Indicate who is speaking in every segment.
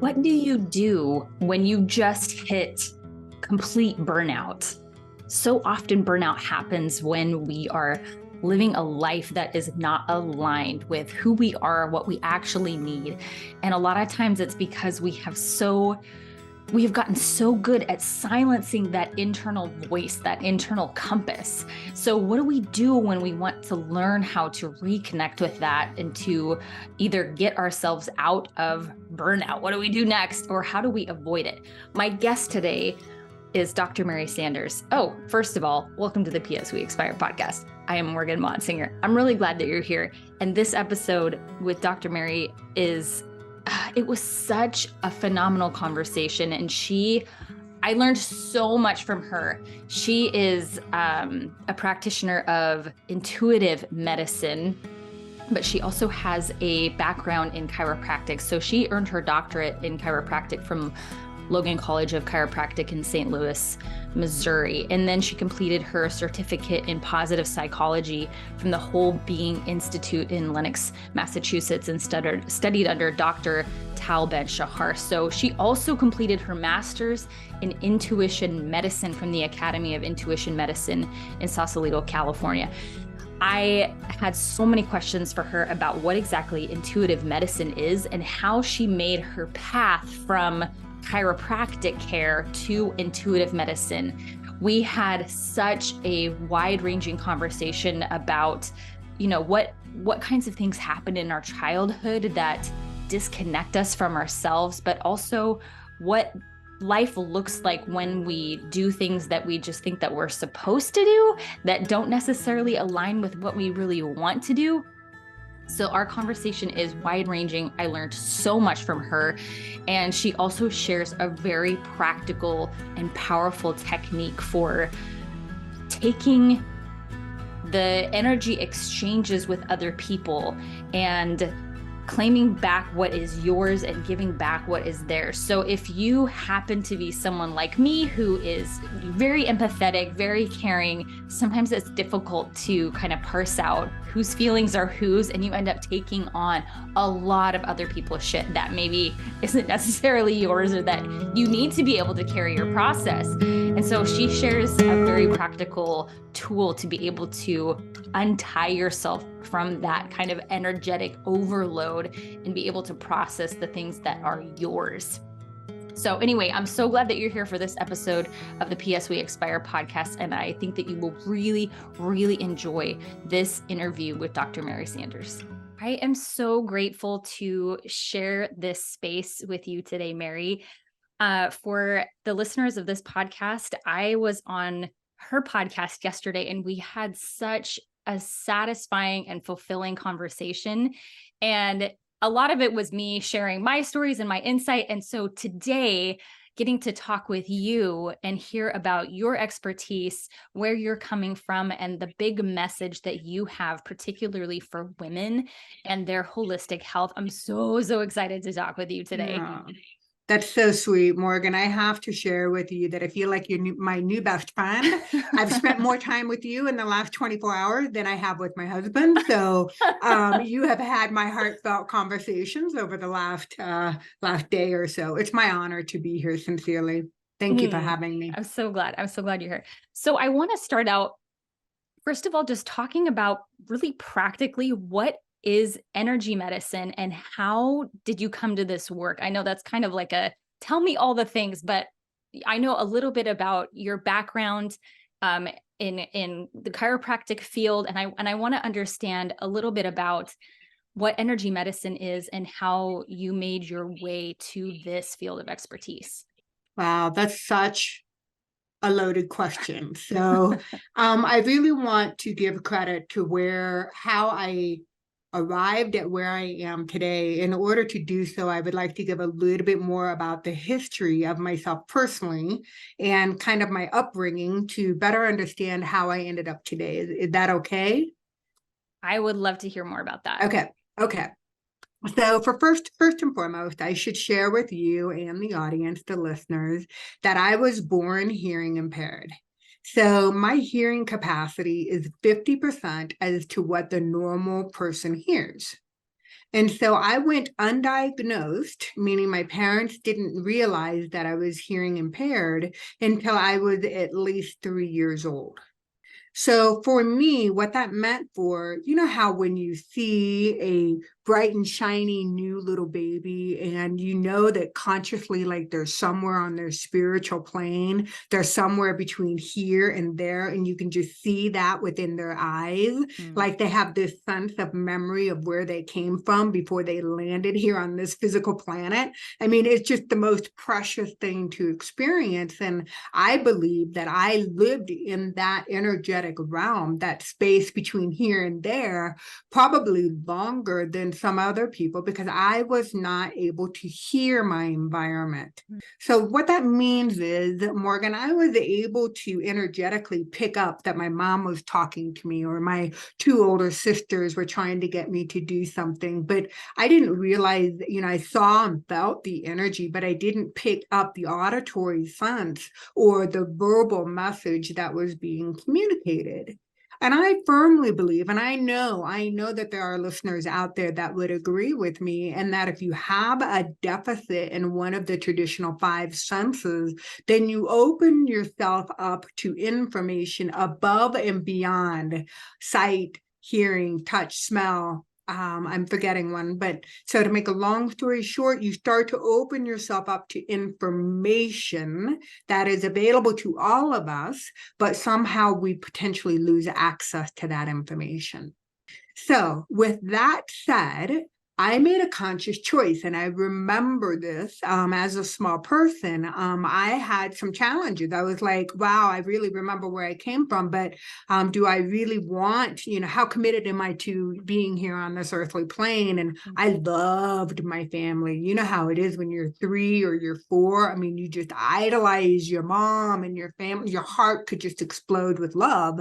Speaker 1: What do you do when you just hit complete burnout? So often, burnout happens when we are living a life that is not aligned with who we are, what we actually need. And a lot of times it's because we have gotten so good at silencing that internal voice, that internal compass. So what do we do when we want to learn how to reconnect with that and to either get ourselves out of burnout? What do we do next? Or how do we avoid it? My guest today is Dr. Mary Sanders. Oh, first of all, welcome to the PS We Expire podcast. I am Morgan Motsinger. I'm really glad that you're here. And this episode with Dr. Mary it was such a phenomenal conversation. And I learned so much from her. She is a practitioner of intuitive medicine, but she also has a background in chiropractic. So she earned her doctorate in chiropractic from Logan College of Chiropractic in St. Louis, Missouri. And then she completed her certificate in positive psychology from the Whole Being Institute in Lenox, Massachusetts, and studied under Dr. Tal Ben-Shahar. So she also completed her master's in intuition medicine from the Academy of Intuition Medicine in Sausalito, California. I had so many questions for her about what exactly intuitive medicine is and how she made her path from chiropractic care to intuitive medicine. We had such a wide-ranging conversation about, what kinds of things happen in our childhood that disconnect us from ourselves, but also what life looks like when we do things that we just think that we're supposed to do that don't necessarily align with what we really want to do. So our conversation is wide-ranging. I learned so much from her. And she also shares a very practical and powerful technique for taking the energy exchanges with other people and claiming back what is yours and giving back what is theirs. So if you happen to be someone like me who is very empathetic, very caring, sometimes it's difficult to kind of parse out whose feelings are whose, and you end up taking on a lot of other people's shit that maybe isn't necessarily yours or that you need to be able to carry your process. And so she shares a very practical tool to be able to untie yourself from that kind of energetic overload and be able to process the things that are yours. So anyway, I'm so glad that you're here for this episode of the PS We Expire podcast. And I think that you will really, really enjoy this interview with Dr. Mary Sanders. I am so grateful to share this space with you today, Mary. For the listeners of this podcast, I was on her podcast yesterday and we had such a satisfying and fulfilling conversation. And a lot of it was me sharing my stories and my insight. And so today, getting to talk with you and hear about your expertise, where you're coming from, and the big message that you have, particularly for women and their holistic health. I'm so excited to talk with you today.
Speaker 2: Yeah. That's so sweet, Morgan. I have to share with you that I feel like you're my new best friend. I've spent more time with you in the last 24 hours than I have with my husband. So you have had my heartfelt conversations over the last day or so. It's my honor to be here, sincerely. Thank you for having me.
Speaker 1: I'm so glad. I'm so glad you're here. So I want to start out, first of all, just talking about really practically what is energy medicine and how did you come to this work? I know that's kind of like tell me all the things, but I know a little bit about your background in the chiropractic field. And I want to understand a little bit about what energy medicine is and how you made your way to this field of expertise.
Speaker 2: Wow, that's such a loaded question. So I really want to give credit to how I arrived at where I am today. In order to do so, I would like to give a little bit more about the history of myself personally and kind of my upbringing to better understand how I ended up today. Is that okay?
Speaker 1: I would love to hear more about that.
Speaker 2: Okay. So for first and foremost, I should share with you and the audience, the listeners, that I was born hearing impaired. So my hearing capacity is 50% as to what the normal person hears. And so I went undiagnosed, meaning my parents didn't realize that I was hearing impaired until I was at least 3 years old. So for me, what that meant for, you know how when you see a bright and shiny new little baby and you know that consciously, like they're somewhere on their spiritual plane, they're somewhere between here and there, and you can just see that within their eyes, like they have this sense of memory of where they came from before they landed here on this physical planet. I mean, it's just the most precious thing to experience. And I believe that I lived in that energetic realm, that space between here and there, probably longer than some other people, because I was not able to hear my environment. So what that means is, Morgan, I was able to energetically pick up that my mom was talking to me, or my two older sisters were trying to get me to do something, but I didn't realize, I saw and felt the energy, but I didn't pick up the auditory sense or the verbal message that was being communicated. And I firmly believe, and I know that there are listeners out there that would agree with me, and that if you have a deficit in one of the traditional five senses, then you open yourself up to information above and beyond sight, hearing, touch, smell. I'm forgetting one, but so to make a long story short, you start to open yourself up to information that is available to all of us, but somehow we potentially lose access to that information. So with that said, I made a conscious choice, and I remember this as a small person. I had some challenges. I was like, wow, I really remember where I came from, but do I really want, how committed am I to being here on this earthly plane? And I loved my family. You know how it is when you're 3 or you're 4. I mean, you just idolize your mom and your family. Your heart could just explode with love.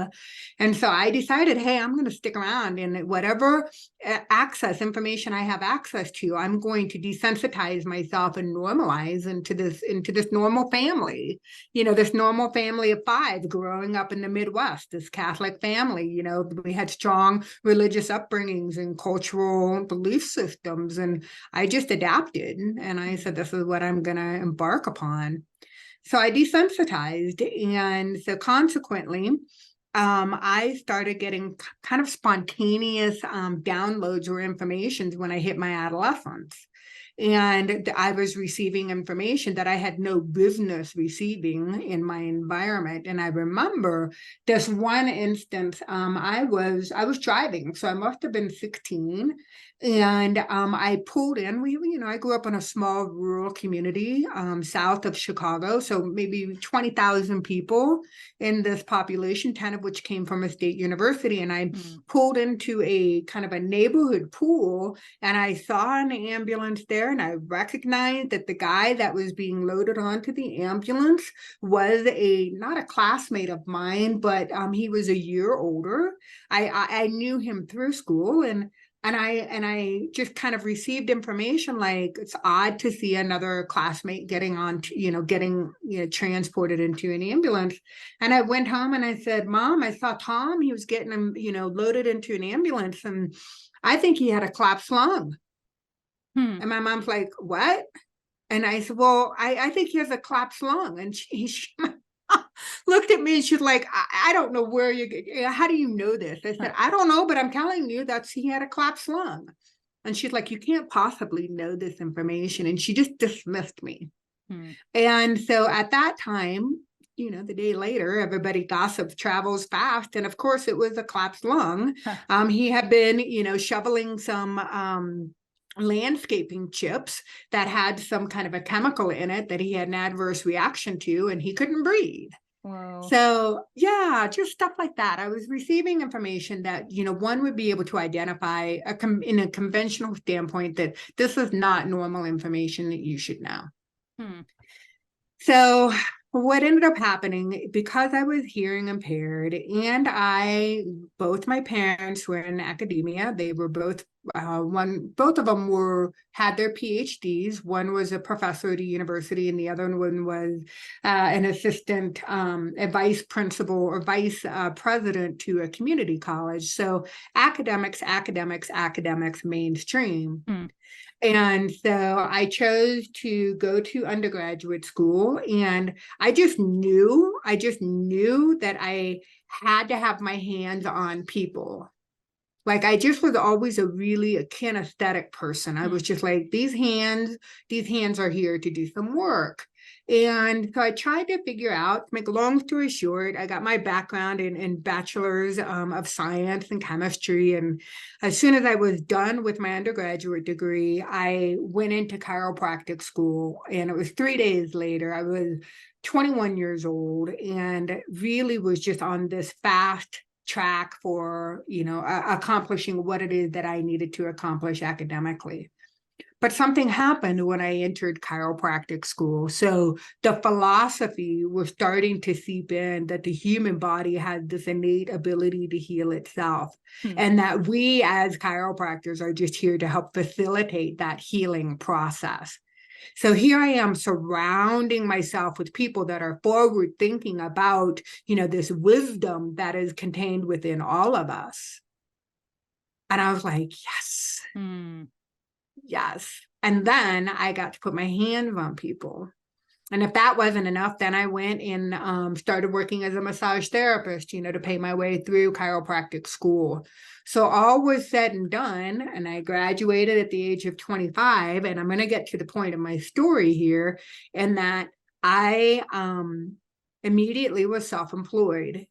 Speaker 2: And so I decided, hey, I'm going to stick around, and whatever information I have access to, I'm going to desensitize myself and normalize into this normal family, this normal family of 5 growing up in the Midwest, this Catholic family. We had strong religious upbringings and cultural belief systems, and I just adapted, and I said, this is what I'm going to embark upon. So I desensitized, and so consequently, I started getting kind of spontaneous downloads or informations when I hit my adolescence. And I was receiving information that I had no business receiving in my environment. And I remember this one instance. I was driving, so I must have been 16, and I pulled in. I grew up in a small rural community south of Chicago, so maybe 20,000 people in this population, 10 of which came from a state university. And I pulled into a kind of a neighborhood pool, and I saw an ambulance there, and I recognized that the guy that was being loaded onto the ambulance was not a classmate of mine, but he was a year older. I knew him through school, and I just kind of received information like, it's odd to see another classmate getting transported into an ambulance. And I went home and I said, Mom, I saw Tom. He was getting him, loaded into an ambulance, and I think he had a collapsed lung. And my mom's like, what? And I said, well, I think he has a collapsed lung. And she looked at me, and she's like, I don't know how do you know this? I said, I don't know, but I'm telling you that he had a collapsed lung. And she's like, you can't possibly know this information. And she just dismissed me. And so at that time, the day later, everybody gossip travels fast. And of course, it was a collapsed lung. He had been, shoveling some landscaping chips that had some kind of a chemical in it that he had an adverse reaction to, and he couldn't breathe.
Speaker 1: Wow.
Speaker 2: So yeah, just stuff like that. I was receiving information that, one would be able to identify in a conventional standpoint that this is not normal information that you should know. So What ended up happening, because I was hearing impaired, and both my parents were in academia. They were both both of them had their PhDs. One was a professor at a university, and the other one was an assistant, a vice principal or vice president to a community college. So academics, academics, academics, mainstream. And so I chose to go to undergraduate school, and I just knew that I had to have my hands on people. Like, I just was always a kinesthetic person. I was just like, these hands are here to do some work. And so I tried to figure out, make a long story short, I got my background in bachelor's of science and chemistry. And as soon as I was done with my undergraduate degree, I went into chiropractic school. And it was 3 days later, I was 21 years old and really was just on this fast track for, accomplishing what it is that I needed to accomplish academically. But something happened when I entered chiropractic school. So the philosophy was starting to seep in that the human body has this innate ability to heal itself, and that we as chiropractors are just here to help facilitate that healing process. So here I am surrounding myself with people that are forward thinking about, this wisdom that is contained within all of us. And I was like, yes. Yes. And then I got to put my hands on people. And if that wasn't enough, then I went and started working as a massage therapist, to pay my way through chiropractic school. So all was said and done, and I graduated at the age of 25. And I'm going to get to the point of my story here, in that I immediately was self-employed.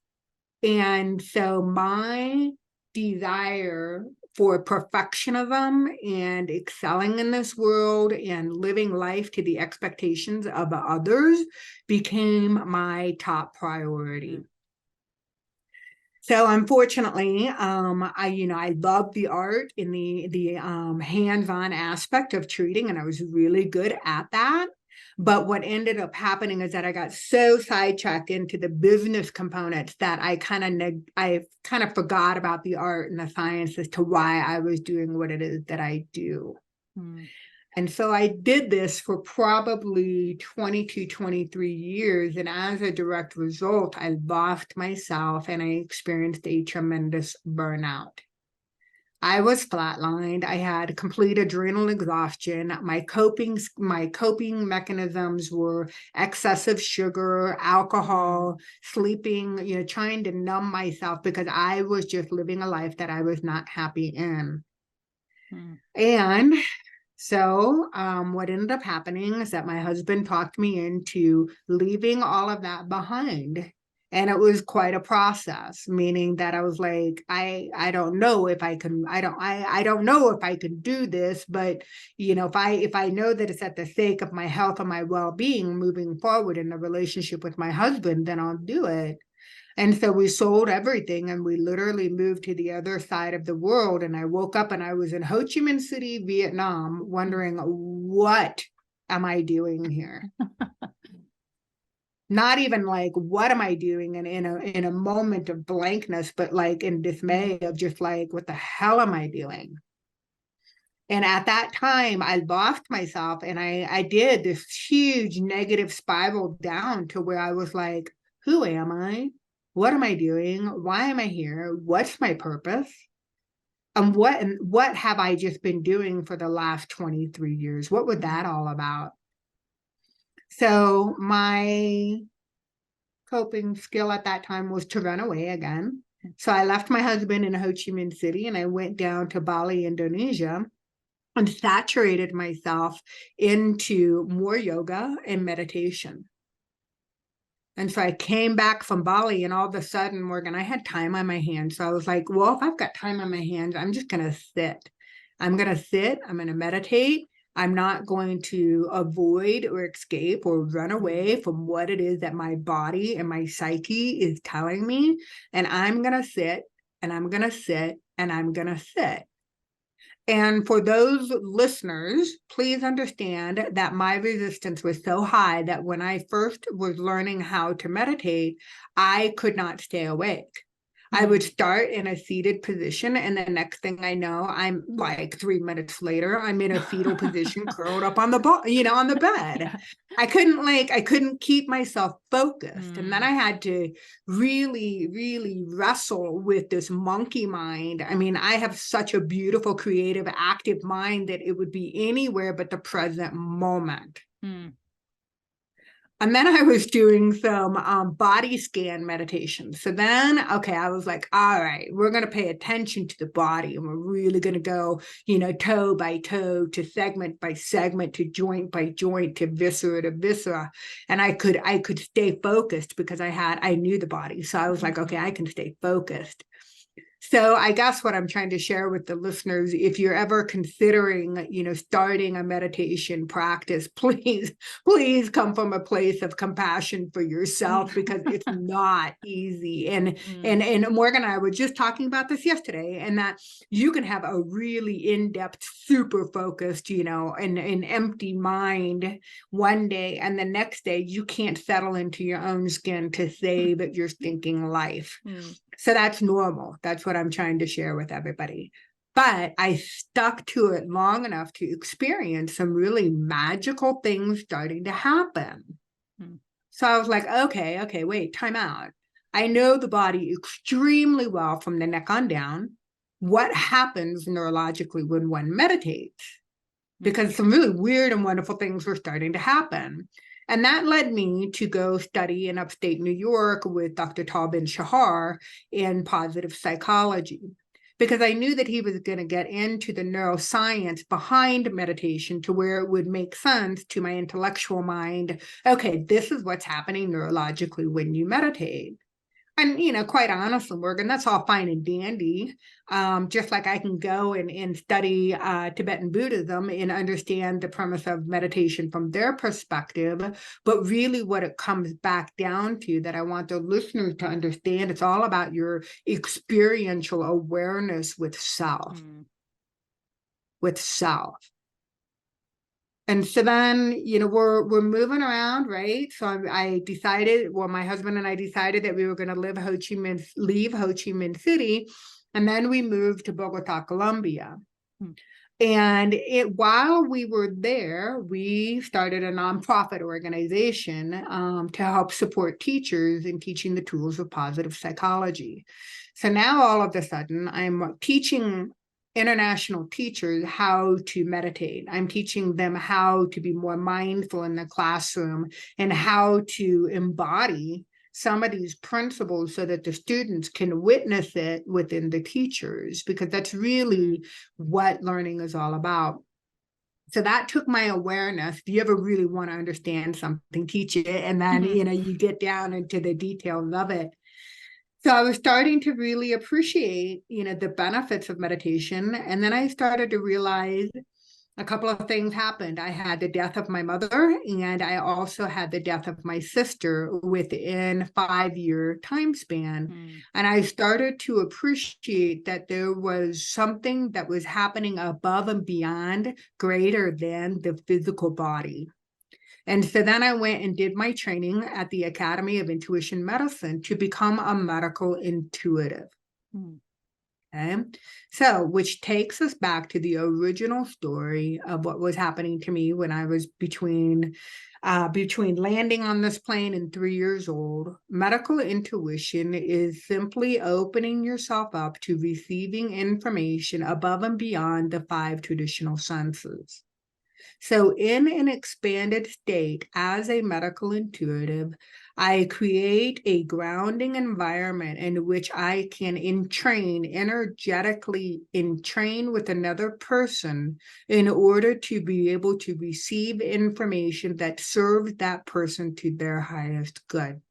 Speaker 2: And so my desire for perfectionism and excelling in this world and living life to the expectations of others became my top priority. So unfortunately, I love the art in the hands-on aspect of treating, and I was really good at that. But what ended up happening is that I got so sidetracked into the business components that I kind of forgot about the art and the science as to why I was doing what it is that I do. And so I did this for probably 22, 23 years. And as a direct result, I lost myself and I experienced a tremendous burnout. I was flatlined. I had complete adrenal exhaustion. My coping mechanisms were excessive sugar, alcohol, sleeping, trying to numb myself, because I was just living a life that I was not happy in. And so what ended up happening is that my husband talked me into leaving all of that behind. And it was quite a process, meaning that I was like, I don't know if I can, I don't know if I can do this, but if I know that it's at the sake of my health and my well-being moving forward in the relationship with my husband, then I'll do it. And so we sold everything and we literally moved to the other side of the world. And I woke up and I was in Ho Chi Minh City, Vietnam, wondering, what am I doing here? Not even like, what am I doing in a moment of blankness, but like in dismay of just like, what the hell am I doing? And at that time, I lost myself, and I did this huge negative spiral down to where I was like, who am I? What am I doing? Why am I here? What's my purpose? And what have I just been doing for the last 23 years? What was that all about? So my coping skill at that time was to run away again. So I left my husband in Ho Chi Minh City and I went down to Bali, Indonesia, and saturated myself into more yoga and meditation. And so I came back from Bali, and all of a sudden, Morgan, I had time on my hands. So I was like, well, if I've got time on my hands, I'm just going to sit. I'm going to sit. I'm going to meditate. I'm not going to avoid or escape or run away from what it is that my body and my psyche is telling me. And I'm going to sit, and I'm going to sit, and I'm going to sit. And for those listeners, please understand that my resistance was so high that when I first was learning how to meditate, I could not stay awake. I would start in a seated position, and the next thing I know, I'm like 3 minutes later, I'm in a fetal position, curled up on the on the bed.
Speaker 1: Yeah.
Speaker 2: I couldn't keep myself focused. And then I had to really, really wrestle with this monkey mind. I mean, I have such a beautiful, creative, active mind that it would be anywhere but the present moment. And then I was doing some body scan meditation. So then, okay, I was like, all right, we're going to pay attention to the body, and we're really going to go, toe by toe, to segment by segment, to joint by joint, to viscera. And I could stay focused because I knew the body. So I was like, okay, I can stay focused. So I guess what I'm trying to share with the listeners, if you're ever considering, starting a meditation practice, please come from a place of compassion for yourself, because it's not easy. And Morgan and I were just talking about this yesterday, and that you can have a really in-depth, super focused, an empty mind one day, and the next day you can't settle into your own skin to save your thinking life. So that's normal. That's what I'm trying to share with everybody. But I stuck to it long enough to experience some really magical things starting to happen. So I was like, okay, wait, time out. I know the body extremely well from the neck on down. What happens neurologically when one meditates? Because some really weird and wonderful things were starting to happen. And that led me to go study in upstate New York with Dr. Tal Ben-Shahar in positive psychology, because I knew that he was going to get into the neuroscience behind meditation to where it would make sense to my intellectual mind. Okay, this is what's happening neurologically when you meditate. And, quite honestly, Morgan, that's all fine and dandy. Just like I can go and study Tibetan Buddhism and understand the premise of meditation from their perspective. But really what it comes back down to, that I want the listeners to understand, it's all about your experiential awareness with self. And so then, we're moving around, right? So I decided, my husband and I decided that we were going to leave Ho Chi Minh City, and then we moved to Bogota, Colombia. And while we were there, we started a nonprofit organization to help support teachers in teaching the tools of positive psychology. So now all of a sudden, I'm teaching international teachers how to meditate. I'm teaching them how to be more mindful in the classroom and how to embody some of these principles so that the students can witness it within the teachers, because that's really what learning is all about. So that took my awareness. If you ever really want to understand something, teach it. And then, you get down into the details of it. So I was starting to really appreciate, the benefits of meditation. And then I started to realize a couple of things happened. I had the death of my mother, and I also had the death of my sister within 5-year time span. And I started to appreciate that there was something that was happening above and beyond, greater than the physical body. And so then I went and did my training at the Academy of Intuition Medicine to become a medical intuitive. Okay, so which takes us back to the original story of what was happening to me when I was between landing on this plane and 3 years old. Medical intuition is simply opening yourself up to receiving information above and beyond the 5 traditional senses. So in an expanded state as a medical intuitive, I create a grounding environment in which I can energetically entrain with another person in order to be able to receive information that serves that person to their highest good.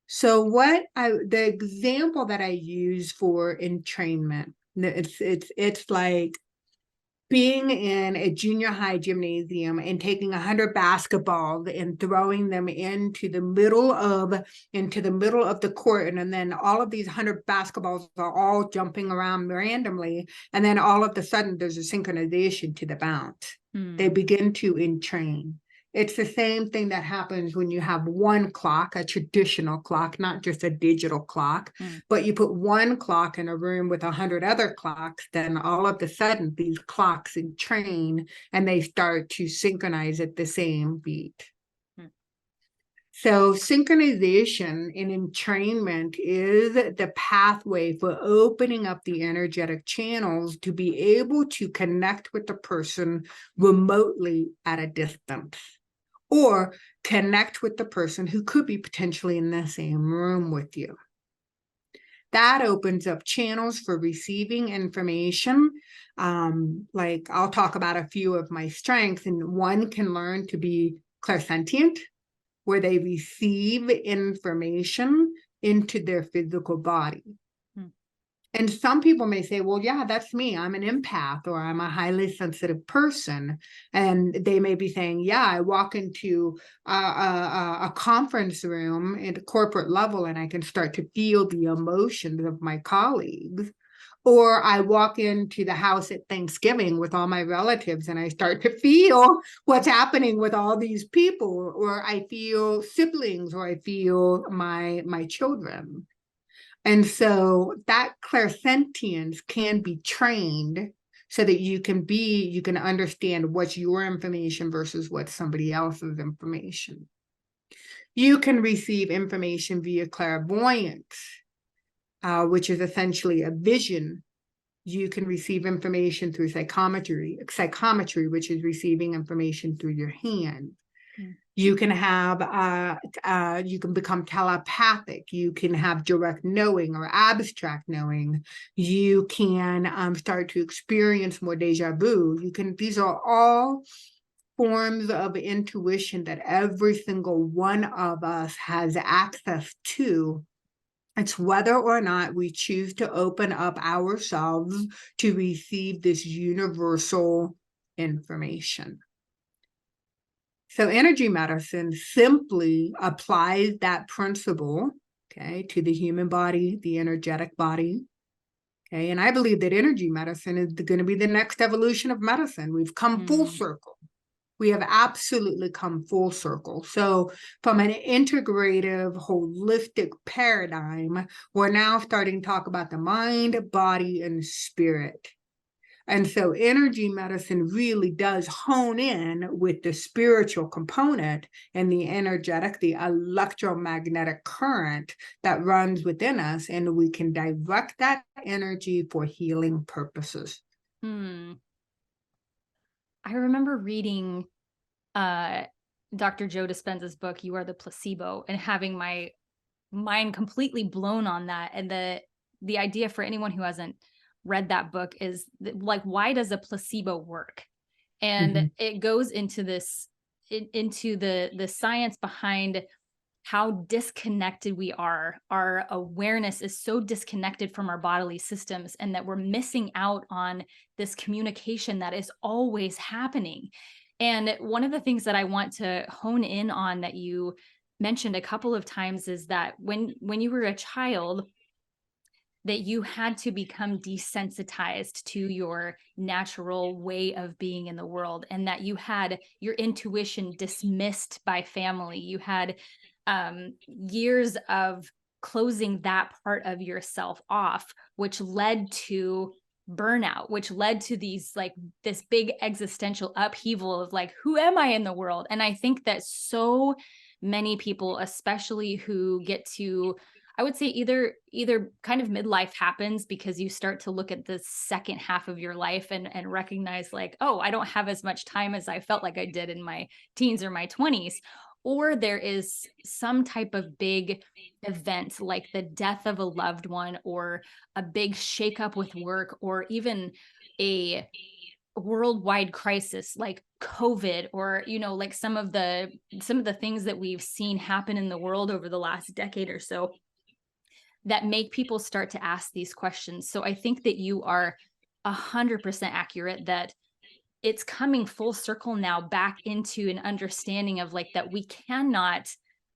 Speaker 2: So the example that I use for entrainment, it's like, being in a junior high gymnasium and taking 100 basketballs and throwing them into the middle of the court, and then all of these 100 basketballs are all jumping around randomly, and then all of a sudden there's a synchronization to the bounce. They begin to entrain. It's the same thing that happens when you have one clock, a traditional clock, not just a digital clock, but you put one clock in a room with 100 other clocks, then all of a sudden these clocks entrain and they start to synchronize at the same beat. So synchronization and entrainment is the pathway for opening up the energetic channels to be able to connect with the person remotely at a distance, or connect with the person who could be potentially in the same room with you. That opens up channels for receiving information. Like I'll talk about a few of my strengths, and one can learn to be clairsentient, where they receive information into their physical body. And some people may say, well, yeah, that's me. I'm an empath, or I'm a highly sensitive person. And they may be saying, yeah, I walk into a conference room at a corporate level and I can start to feel the emotions of my colleagues. Or I walk into the house at Thanksgiving with all my relatives and I start to feel what's happening with all these people. Or I feel siblings, or I feel my children. And so that clairsentience can be trained so that you can understand what's your information versus what's somebody else's information. You can receive information via clairvoyance, which is essentially a vision. You can receive information through psychometry, which is receiving information through your hand. You can you can become telepathic. You can have direct knowing or abstract knowing. You can start to experience more deja vu. These are all forms of intuition that every single one of us has access to. It's whether or not we choose to open up ourselves to receive this universal information. So energy medicine simply applies that principle, okay, to the human body, the energetic body. Okay, and I believe that energy medicine is going to be the next evolution of medicine. We've come full circle. We have absolutely come full circle. So from an integrative, holistic paradigm, we're now starting to talk about the mind, body, and spirit. And so energy medicine really does hone in with the spiritual component and the energetic, the electromagnetic current that runs within us, and we can direct that energy for healing purposes.
Speaker 1: I remember reading Dr. Joe Dispenza's book, You Are the Placebo, and having my mind completely blown on that. And the idea for anyone who hasn't read that book is like, why does a placebo work? And it goes into into the science behind how disconnected we are. Our awareness is so disconnected from our bodily systems, and that we're missing out on this communication that is always happening. And one of the things that I want to hone in on that you mentioned a couple of times is that when you were a child, that you had to become desensitized to your natural way of being in the world, and that you had your intuition dismissed by family. You had years of closing that part of yourself off, which led to burnout, which led to this big existential upheaval of like, who am I in the world? And I think that so many people, especially who get to, I would say either kind of midlife happens because you start to look at the second half of your life and recognize like, oh, I don't have as much time as I felt like I did in my teens or my 20s. Or there is some type of big event like the death of a loved one, or a big shakeup with work, or even a worldwide crisis like COVID, or like some of the things that we've seen happen in the world over the last decade or so, that make people start to ask these questions. So I think that you are 100% accurate that it's coming full circle now back into an understanding of like that we cannot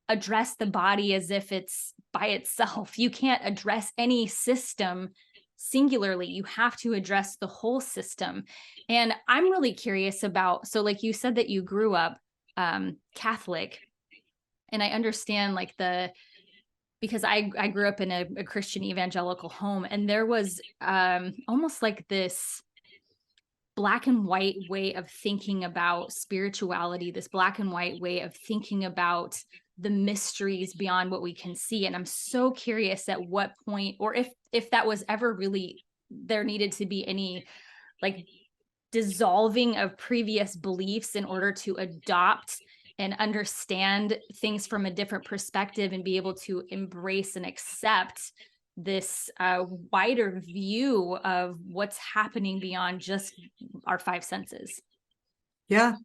Speaker 1: address the body as if it's by itself. You can't address any system singularly. You have to address the whole system. And I'm really curious about, so like you said that you grew up Catholic, and I understand like because I grew up in a Christian evangelical home, and there was almost like this black and white way of thinking about spirituality, this black and white way of thinking about the mysteries beyond what we can see. And I'm so curious at what point, or if that was ever really, there needed to be any like dissolving of previous beliefs in order to adopt and understand things from a different perspective and be able to embrace and accept this wider view of what's happening beyond just our five senses.
Speaker 2: Yeah.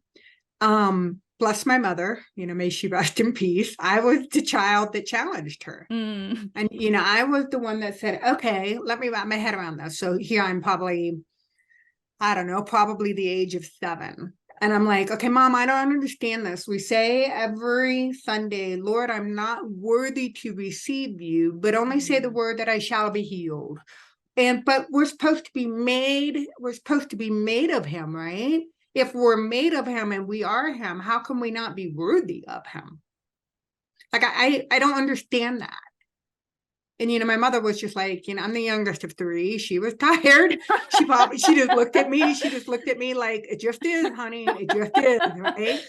Speaker 2: Bless my mother, may she rest in peace. I was the child that challenged her. And, I was the one that said, okay, let me wrap my head around this. So here I'm probably, I don't know, probably the age of 7. And I'm like, okay, Mom, I don't understand this. We say every Sunday, Lord, I'm not worthy to receive you, but only say the word that I shall be healed. But we're supposed to be made of him, right? If we're made of him and we are him, how can we not be worthy of him? Like, I don't understand that. And, my mother was just like, I'm the youngest of 3. She was tired. She just looked at me. She just looked at me like, it just is, honey. It just is, right?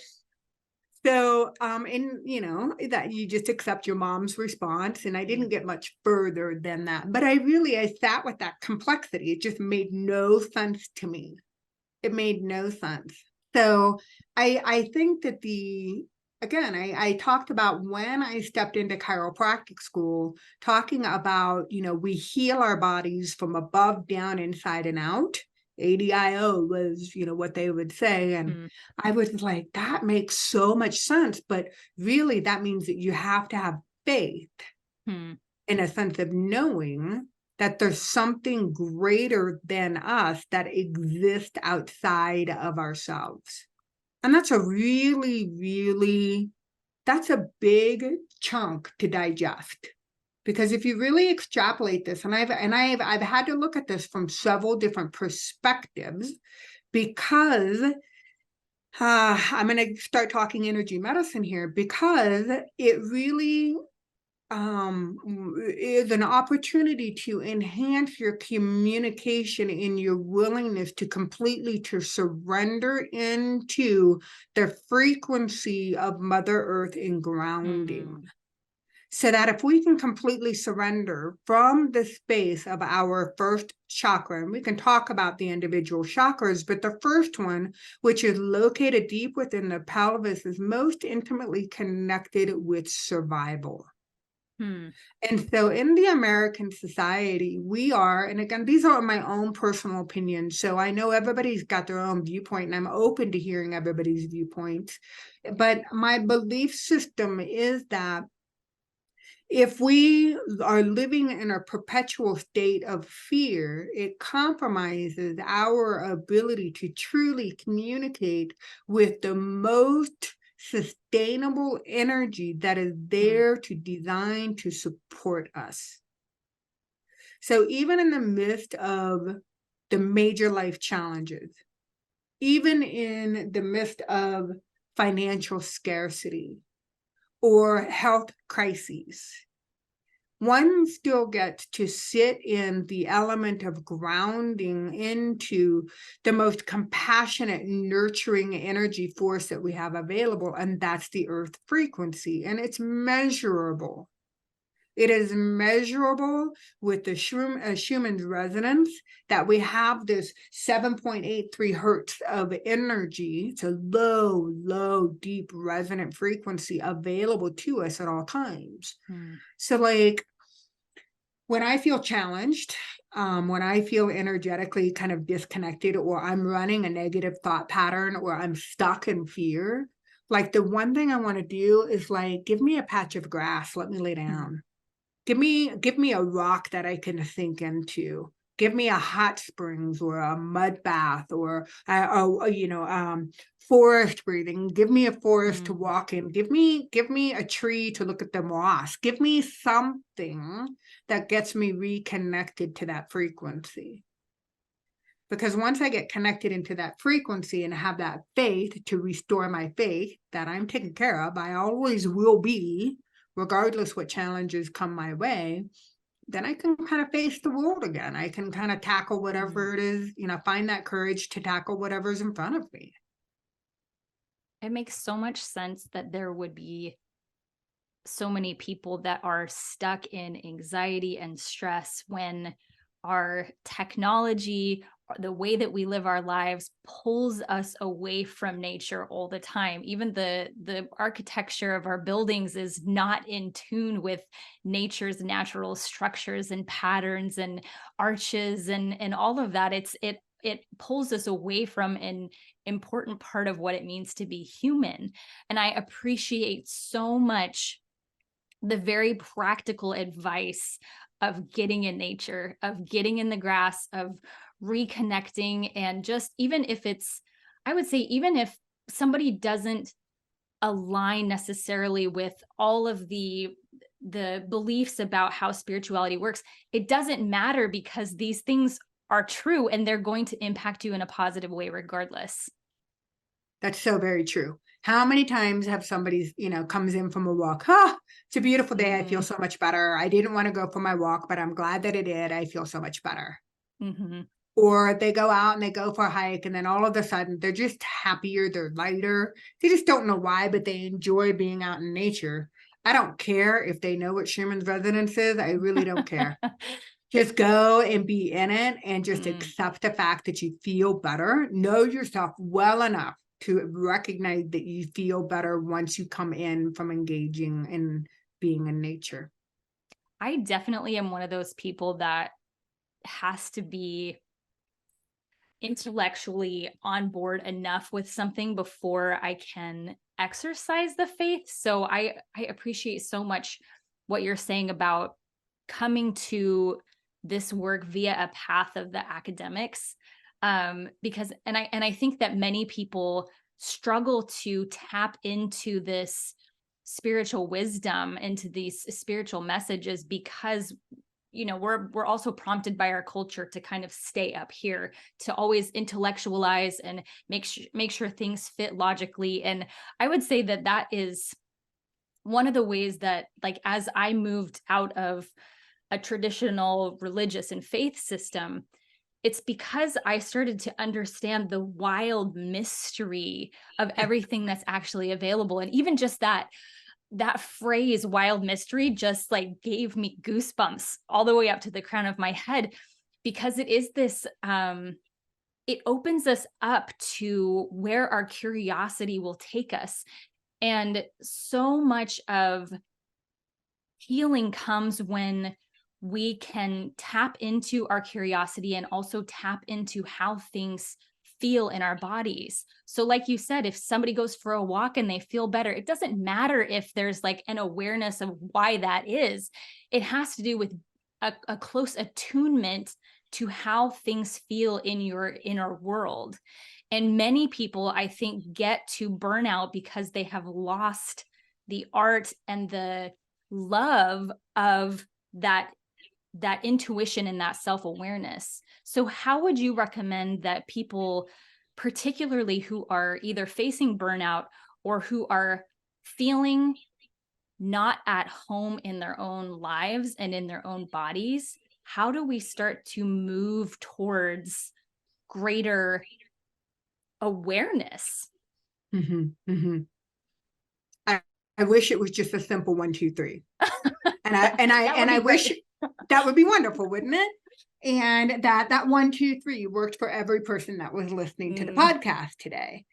Speaker 2: So, that you just accept your mom's response. And I didn't get much further than that. But I sat with that complexity. It just made no sense to me. It made no sense. So I think that I talked about when I stepped into chiropractic school, talking about, we heal our bodies from above, down, inside, and out. ADIO was, what they would say. And I was like, that makes so much sense. But really, that means that you have to have faith in a sense of knowing that there's something greater than us that exists outside of ourselves. And that's a that's a big chunk to digest. Because if you really extrapolate this, and I've had to look at this from several different perspectives, because I'm going to start talking energy medicine here, because it really is an opportunity to enhance your communication in your willingness to completely to surrender into the frequency of Mother Earth in grounding. So that if we can completely surrender from the space of our first chakra, and we can talk about the individual chakras, but the first one, which is located deep within the pelvis, is most intimately connected with survival. And so in the American society, we are, and again, these are my own personal opinions. So I know everybody's got their own viewpoint, and I'm open to hearing everybody's viewpoints. But my belief system is that if we are living in a perpetual state of fear, it compromises our ability to truly communicate with the most sustainable energy that is there to design to support us. So even in the midst of the major life challenges, even in the midst of financial scarcity or health crises, one still gets to sit in the element of grounding into the most compassionate, nurturing energy force that we have available, and that's the earth frequency, and it's measurable. It is measurable with the Schumann's resonance, that we have this 7.83 hertz of energy. It's a low, deep resonant frequency available to us at all times. So like, when I feel challenged, when I feel energetically kind of disconnected, or I'm running a negative thought pattern, or I'm stuck in fear, like the one thing I want to do is like, give me a patch of grass, let me lay down. Give me a rock that I can sink into. Give me a hot springs or a mud bath or forest breathing. Give me a forest to
Speaker 1: Mm.
Speaker 2: walk in. Give me a tree to look at the moss. Give me something that gets me reconnected to that frequency. Because once I get connected into that frequency and have that faith to restore my faith that I'm taken care of, I always will be, regardless what challenges come my way, then I can kind of face the world again. I can kind of tackle
Speaker 1: Mm.
Speaker 2: whatever it is, find that courage to tackle whatever's in front of me.
Speaker 1: It makes so much sense that there would be so many people that are stuck in anxiety and stress when our technology, the way that we live our lives, pulls us away from nature all the time. Even the architecture of our buildings is not in tune with nature's natural structures and patterns and arches and all of that. It pulls us away from an important part of what it means to be human. And I appreciate so much the very practical advice of getting in nature, of getting in the grass, of reconnecting. And just even if it's, I would say, even if somebody doesn't align necessarily with all of the beliefs about how spirituality works, it doesn't matter because these things are true and they're going to impact you in a positive way regardless.
Speaker 2: That's so very true. How many times have somebody's, comes in from a walk? Huh, it's a beautiful day. I feel
Speaker 1: Mm-hmm.
Speaker 2: so much better. I didn't want to go for my walk, but I'm glad that I did. I feel so much better.
Speaker 1: Mm-hmm.
Speaker 2: Or they go out and they go for a hike, and then all of a sudden they're just happier, they're lighter. They just don't know why, but they enjoy being out in nature. I don't care if they know what Sherman's residence is. I really don't care. Just go and be in it and just
Speaker 1: Mm.
Speaker 2: accept the fact that you feel better. Know yourself well enough to recognize that you feel better once you come in from engaging in being in nature.
Speaker 1: I definitely am one of those people that has to be intellectually on board enough with something before I can exercise the faith. So I appreciate so much what you're saying about coming to this work via a path of the academics. Because and I think that many people struggle to tap into this spiritual wisdom, into these spiritual messages, because we're also prompted by our culture to kind of stay up here, to always intellectualize and make sure things fit logically. And I would say that that is one of the ways that, like, as I moved out of a traditional religious and faith system, it's because I started to understand the wild mystery of everything that's actually available. And even just that phrase, wild mystery, just like gave me goosebumps all the way up to the crown of my head, because it is this it opens us up to where our curiosity will take us. And so much of healing comes when we can tap into our curiosity and also tap into how things feel in our bodies. So, like you said, if somebody goes for a walk and they feel better, it doesn't matter if there's like an awareness of why that is. It has to do with a close attunement to how things feel in your inner world. And many people, I think, get to burnout because they have lost the art and the love of that intuition and that self-awareness. So how would you recommend that people, particularly who are either facing burnout or who are feeling not at home in their own lives and in their own bodies, how do we start to move towards greater awareness?
Speaker 2: Mhm, mhm. I, I wish it was just a simple 1, 2, 3. And I and I
Speaker 1: That would
Speaker 2: and I
Speaker 1: be
Speaker 2: wish
Speaker 1: great.
Speaker 2: that would be wonderful, wouldn't it? And that 1, 2, 3 worked for every person that was listening to the
Speaker 1: Mm,
Speaker 2: podcast today.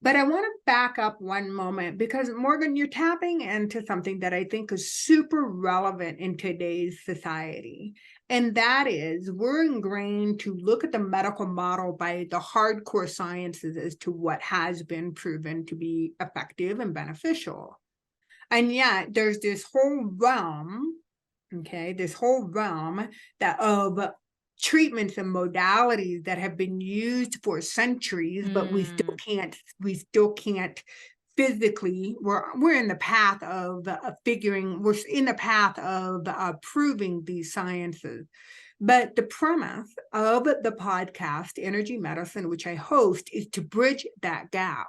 Speaker 2: But I want to back up one moment because, Morgan, you're tapping into something that I think is super relevant in today's society. And that is, we're ingrained to look at the medical model by the hardcore sciences as to what has been proven to be effective and beneficial. And yet there's this whole realm, okay, this whole realm that of treatments and modalities that have been used for centuries, but we still can't physically, we're in the path of proving these sciences. But the premise of the podcast, Energy Medicine, which I host, is to bridge that gap.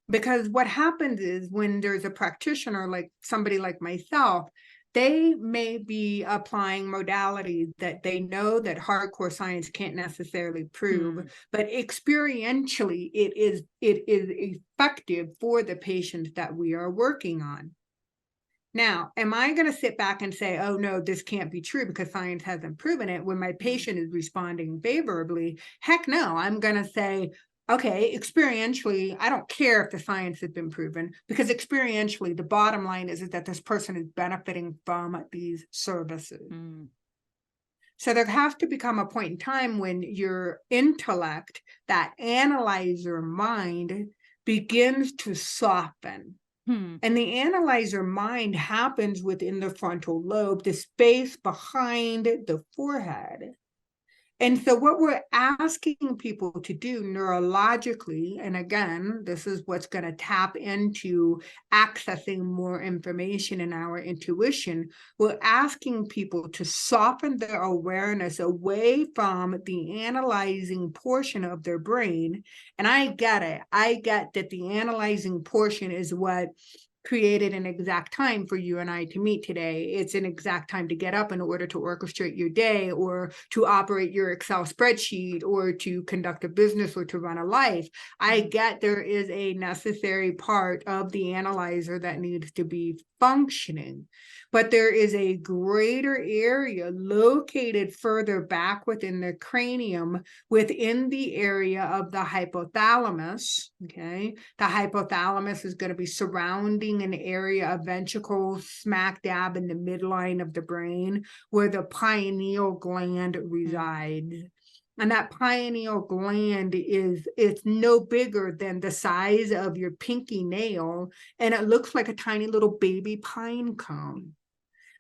Speaker 2: Because what happens is when there's a practitioner, like somebody like myself, they may be applying modalities that they know that hardcore science can't necessarily prove, but experientially it is effective for the patients that we are working on. Now, am I going to sit back and say, oh, no, this can't be true because science hasn't proven it when my patient is responding favorably? Heck no, I'm going to say, okay, experientially, I don't care if the science has been proven, because experientially, the bottom line is that this person is benefiting from these services. So there has to become a point in time when your intellect, that analyzer mind, begins to soften. And the analyzer mind happens within the frontal lobe, the space behind the forehead. And so what we're asking people to do neurologically, and again, this is what's going to tap into accessing more information in our intuition, we're asking people to soften their awareness away from the analyzing portion of their brain. And I get it. I get that the analyzing portion is what created an exact time for you and I to meet today. It's an exact time to get up in order to orchestrate your day, or to operate your Excel spreadsheet, or to conduct a business, or to run a life. I get there is a necessary part of the analyzer that needs to be functioning, but there is a greater area located further back within the cranium, within the area of the hypothalamus. Okay, the hypothalamus is going to be surrounding an area of ventricles smack dab in the midline of the brain, where the pineal gland resides. And that pineal gland it's no bigger than the size of your pinky nail, and it looks like a tiny little baby pine cone.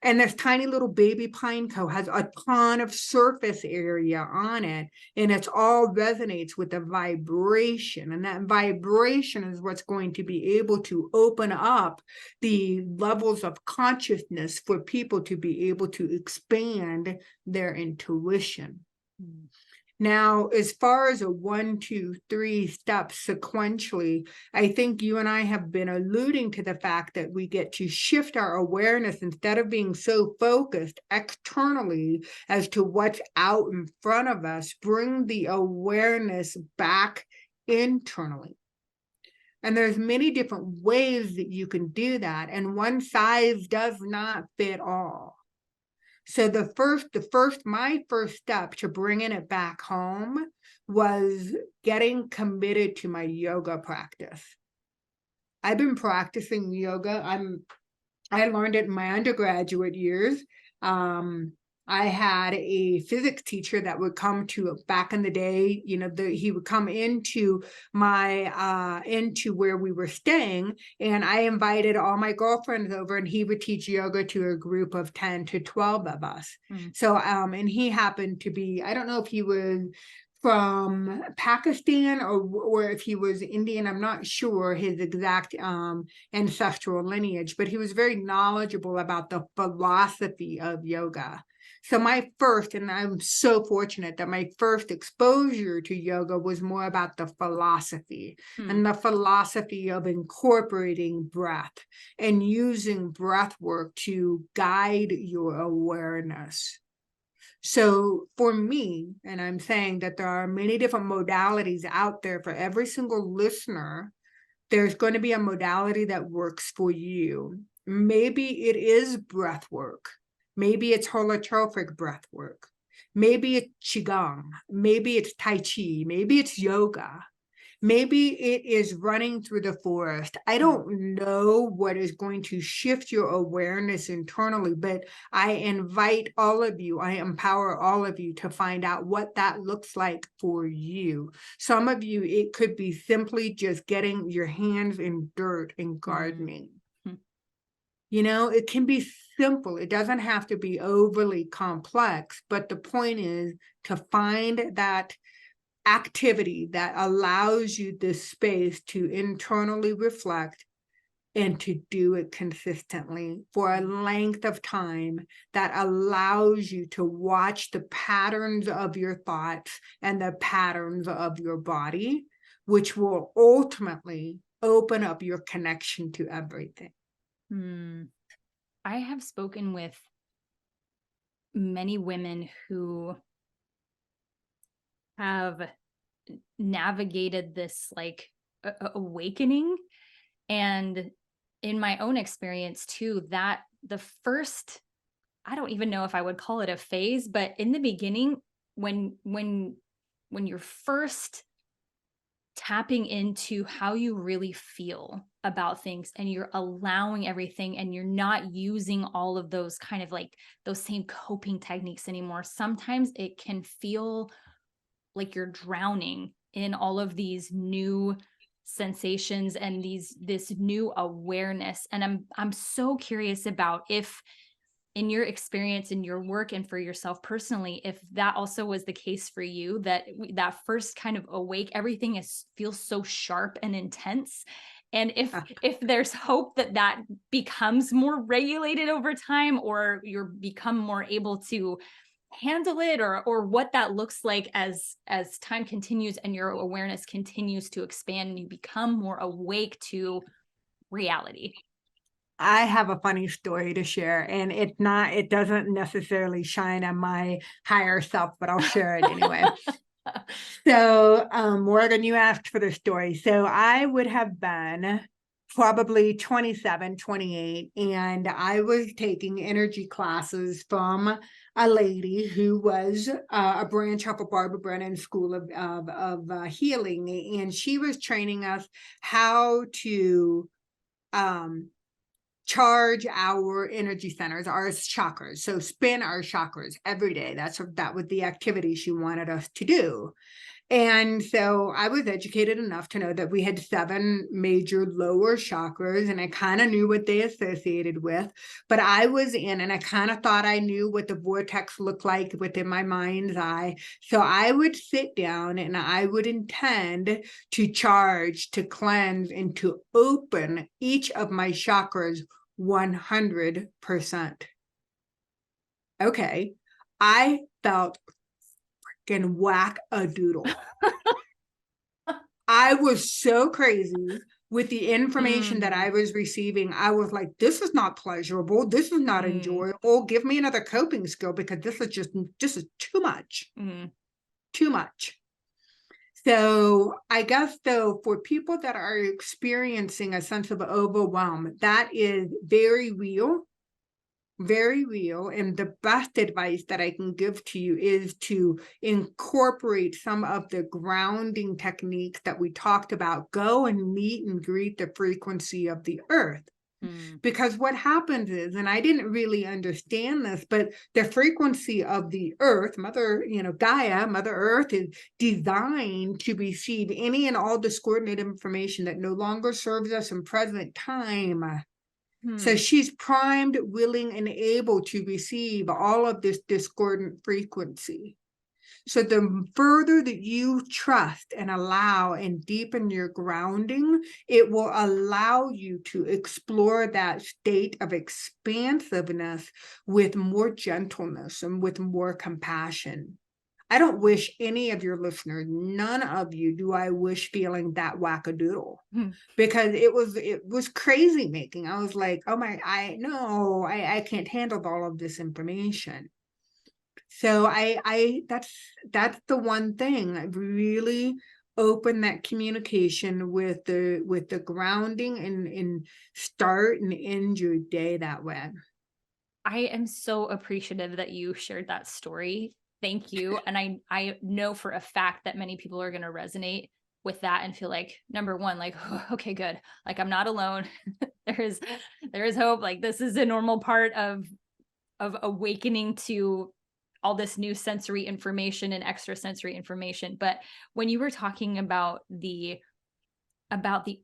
Speaker 2: And this tiny little baby pine cone has a ton of surface area on it, and it's all resonates with the vibration. And that vibration is what's going to be able to open up the levels of consciousness for people to be able to expand their intuition. Now, as far as a 1, 2, 3 steps sequentially, I think you and I have been alluding to the fact that we get to shift our awareness, instead of being so focused externally as to what's out in front of us, bring the awareness back internally. And there's many different ways that you can do that, and one size does not fit all. So my first step to bringing it back home was getting committed to my yoga practice. I've been practicing yoga. I learned it in my undergraduate years. I had a physics teacher that would come to, back in the day, he would come into into where we were staying, and I invited all my girlfriends over, and he would teach yoga to a group of 10 to 12 of us. So, and he happened to be, I don't know if he was from Pakistan or if he was Indian. I'm not sure his exact ancestral lineage, but he was very knowledgeable about the philosophy of yoga. So and I'm so fortunate that my first exposure to yoga was more about the philosophy and the philosophy of incorporating breath and using breath work to guide your awareness. So for me, and I'm saying that there are many different modalities out there for every single listener, there's going to be a modality that works for you. Maybe it is breath work. Maybe it's holotrophic breath work. Maybe it's Qigong. Maybe it's Tai Chi. Maybe it's yoga. Maybe it is running through the forest. I don't know what is going to shift your awareness internally, but I invite all of you, I empower all of you to find out what that looks like for you. Some of you, it could be simply just getting your hands in dirt and gardening. It can be simple. It doesn't have to be overly complex, but the point is to find that activity that allows you this space to internally reflect and to do it consistently for a length of time that allows you to watch the patterns of your thoughts and the patterns of your body, which will ultimately open up your connection to everything.
Speaker 1: I have spoken with many women who have navigated this like awakening. And in my own experience too, that the first, I don't even know if I would call it a phase, but in the beginning, when you're first tapping into how you really feel about things and you're allowing everything and you're not using all of those kind of like those same coping techniques anymore, sometimes it can feel like you're drowning in all of these new sensations and this new awareness. And I'm so curious about if in your experience in your work and for yourself personally, if that also was the case for you, that that first kind of awake, everything feels so sharp and intense. And if there's hope that that becomes more regulated over time, or you're become more able to handle it, or what that looks like as time continues and your awareness continues to expand and you become more awake to reality.
Speaker 2: I have a funny story to share, and it doesn't necessarily shine on my higher self, but I'll share it anyway. So, Morgan, you asked for the story. So I would have been probably 27, 28, and I was taking energy classes from a lady who was a branch off of Barbara Brennan School of Healing, and she was training us how to charge our energy centers, our chakras. So spin our chakras every day. That was the activity she wanted us to do. And so I was educated enough to know that we had 7 major lower chakras, and I kind of knew what they associated with. But I was in, and I kind of thought I knew what the vortex looked like within my mind's eye. So I would sit down and I would intend to charge, to cleanse, and to open each of my chakras 100%. Okay. I felt freaking whack-a-doodle. I was so crazy with the information that I was receiving. I was like, this is not pleasurable. This is not enjoyable. Give me another coping skill, because this is too much. Too much. So I guess though, for people that are experiencing a sense of overwhelm, that is very real. Very real. And the best advice that I can give to you is to incorporate some of the grounding techniques that we talked about. Go and meet and greet the frequency of the earth. Because what happens is, and I didn't really understand this, but the frequency of the earth, Gaia, Mother Earth, is designed to receive any and all discordant information that no longer serves us in present time. So she's primed, willing, and able to receive all of this discordant frequency. So the further that you trust and allow and deepen your grounding, it will allow you to explore that state of expansiveness with more gentleness and with more compassion. I don't wish any of your listeners, none of you, do I wish feeling that wackadoodle, because it was crazy making. I was like, oh my, I can't handle all of this information. So that's the one thing. I really open that communication with the grounding, and start and end your day that way.
Speaker 1: I am so appreciative that you shared that story. Thank you. And I know for a fact that many people are going to resonate with that and feel like, number one, like, oh, okay, good. Like, I'm not alone. there is hope. Like, this is a normal part of awakening to all this new sensory information and extrasensory information. But when you were talking about the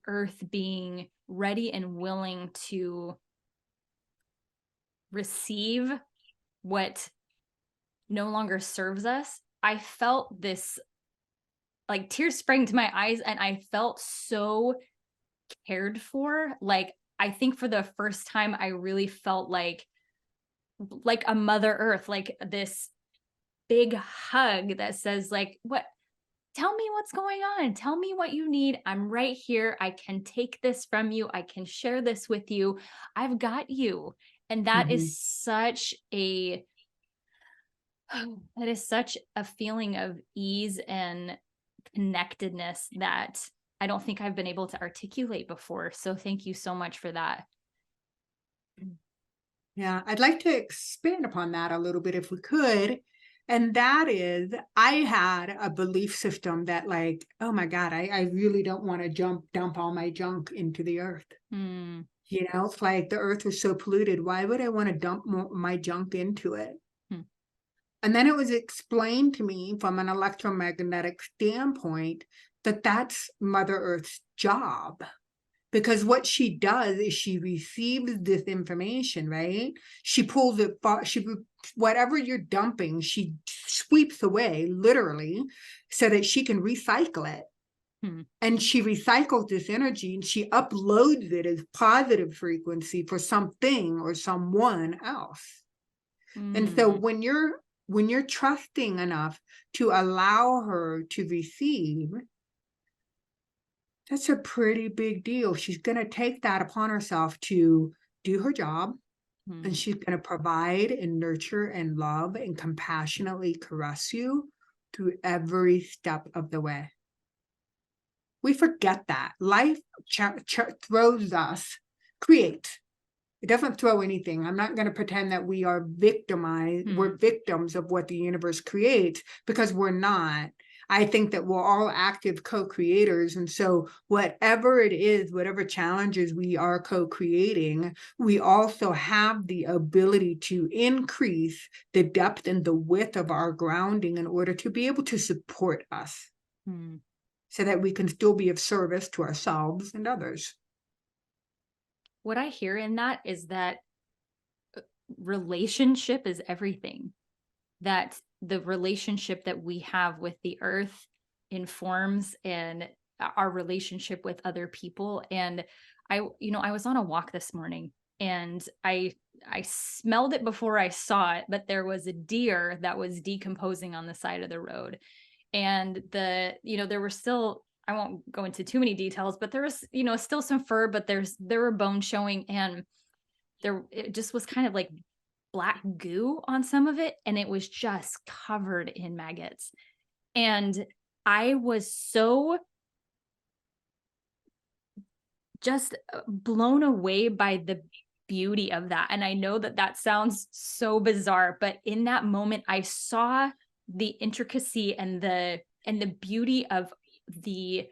Speaker 1: earth being ready and willing to receive what no longer serves us, I felt this, like, tears sprang to my eyes, and I felt so cared for. Like, I think for the first time, I really felt like a Mother Earth, like this big hug that says, like, what, tell me what's going on. Tell me what you need. I'm right here. I can take this from you. I can share this with you. I've got you. And that
Speaker 2: Mhm.
Speaker 1: is such a that is such a feeling of ease and connectedness that I don't think I've been able to articulate before. So thank you so much for that.
Speaker 2: Yeah, I'd like to expand upon that a little bit if we could. And that is, I had a belief system that, like, oh my God, I really don't want to dump all my junk into the earth.
Speaker 1: Hmm.
Speaker 2: It's like the earth was so polluted. Why would I want to dump my junk into it?
Speaker 1: Hmm.
Speaker 2: And then it was explained to me from an electromagnetic standpoint that that's Mother Earth's job. Because what she does is she receives this information, right? She pulls it far, whatever you're dumping, she sweeps away literally so that she can recycle it.
Speaker 1: Hmm.
Speaker 2: And she recycles this energy and she uploads it as positive frequency for something or someone else. And so
Speaker 1: Hmm.
Speaker 2: when you're trusting enough to allow her to receive, that's a pretty big deal. She's going to take that upon herself to do her job,
Speaker 1: Hmm.
Speaker 2: and she's going to provide and nurture and love and compassionately caress you through every step of the way. We forget that. Life throws us, creates. It doesn't throw anything. I'm not going to pretend that we are victimized.
Speaker 1: Hmm.
Speaker 2: We're victims of what the universe creates because we're not. I think that we're all active co-creators. And so whatever it is, whatever challenges we are co-creating, we also have the ability to increase the depth and the width of our grounding in order to be able to support us
Speaker 1: Hmm.
Speaker 2: so that we can still be of service to ourselves and others.
Speaker 1: What I hear in that is that relationship is everything. That the relationship that we have with the earth informs and our relationship with other people. And I was on a walk this morning, and I smelled it before I saw it, but there was a deer that was decomposing on the side of the road. And there were still, I won't go into too many details, but there was, still some fur, but there were bones showing, and it just was kind of like black goo on some of it, and it was just covered in maggots. And I was so just blown away by the beauty of that. And I know that that sounds so bizarre, but in that moment I saw the intricacy and the beauty of the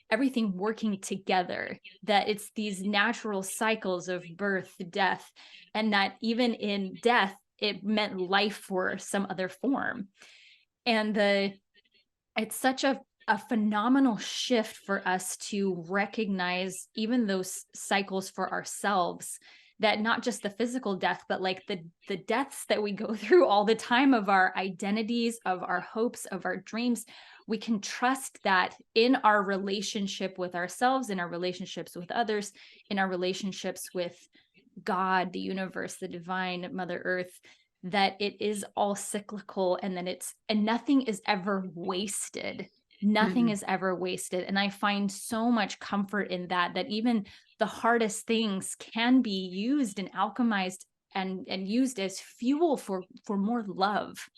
Speaker 1: everything working together, that it's these natural cycles of birth, death, and that even in death, it meant life for some other form. And it's such a phenomenal shift for us to recognize even those cycles for ourselves, that not just the physical death, but like the deaths that we go through all the time of our identities, of our hopes, of our dreams. We can trust that in our relationship with ourselves, in our relationships with others, in our relationships with God, the universe, the divine Mother Earth, that it is all cyclical, and then nothing is ever wasted. Nothing
Speaker 2: Mm-mm.
Speaker 1: is ever wasted. And I find so much comfort in that, that even the hardest things can be used and alchemized and used as fuel for more love.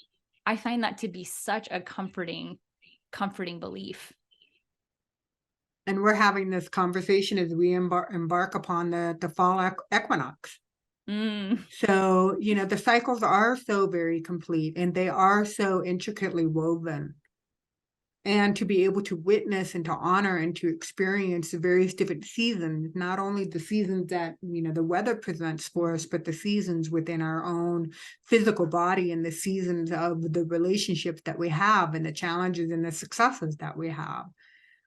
Speaker 1: I find that to be such a comforting belief.
Speaker 2: And we're having this conversation as we embark upon the fall equinox.
Speaker 1: Mm.
Speaker 2: So, the cycles are so very complete and they are so intricately woven. And to be able to witness and to honor and to experience the various different seasons, not only the seasons that, the weather presents for us, but the seasons within our own physical body and the seasons of the relationships that we have and the challenges and the successes that we have.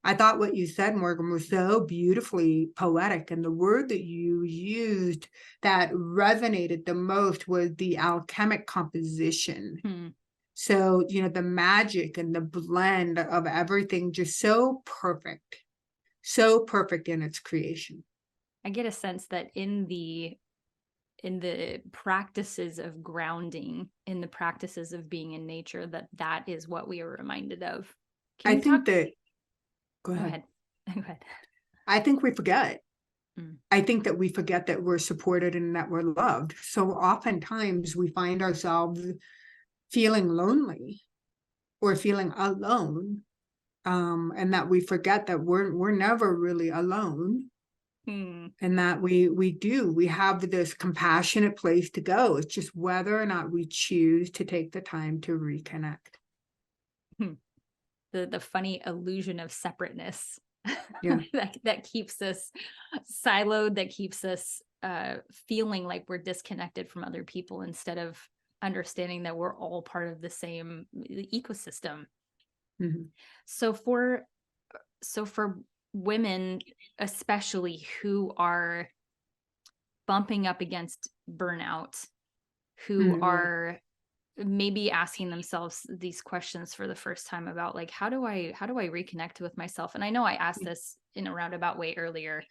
Speaker 2: I thought what you said, Morgan, was so beautifully poetic. And the word that you used that resonated the most was the alchemic composition. So, the magic and the blend of everything, just so perfect in its creation.
Speaker 1: I get a sense that in the practices of grounding, in the practices of being in nature, that is what we are reminded of.
Speaker 2: Go ahead.
Speaker 1: Go ahead.
Speaker 2: I think we forget. I think that we forget that we're supported and that we're loved. So oftentimes we find ourselves feeling lonely or feeling alone, and that we forget that we're never really alone. And that we have this compassionate place to go. It's just whether or not we choose to take the time to reconnect.
Speaker 1: The funny illusion of separateness.
Speaker 2: Yeah.
Speaker 1: that keeps us siloed, that keeps us feeling like we're disconnected from other people, instead of understanding that we're all part of the same ecosystem. So for women, especially, who are bumping up against burnout, who are maybe asking themselves these questions for the first time about, like, how do I reconnect with myself? And I know I asked this in a roundabout way earlier,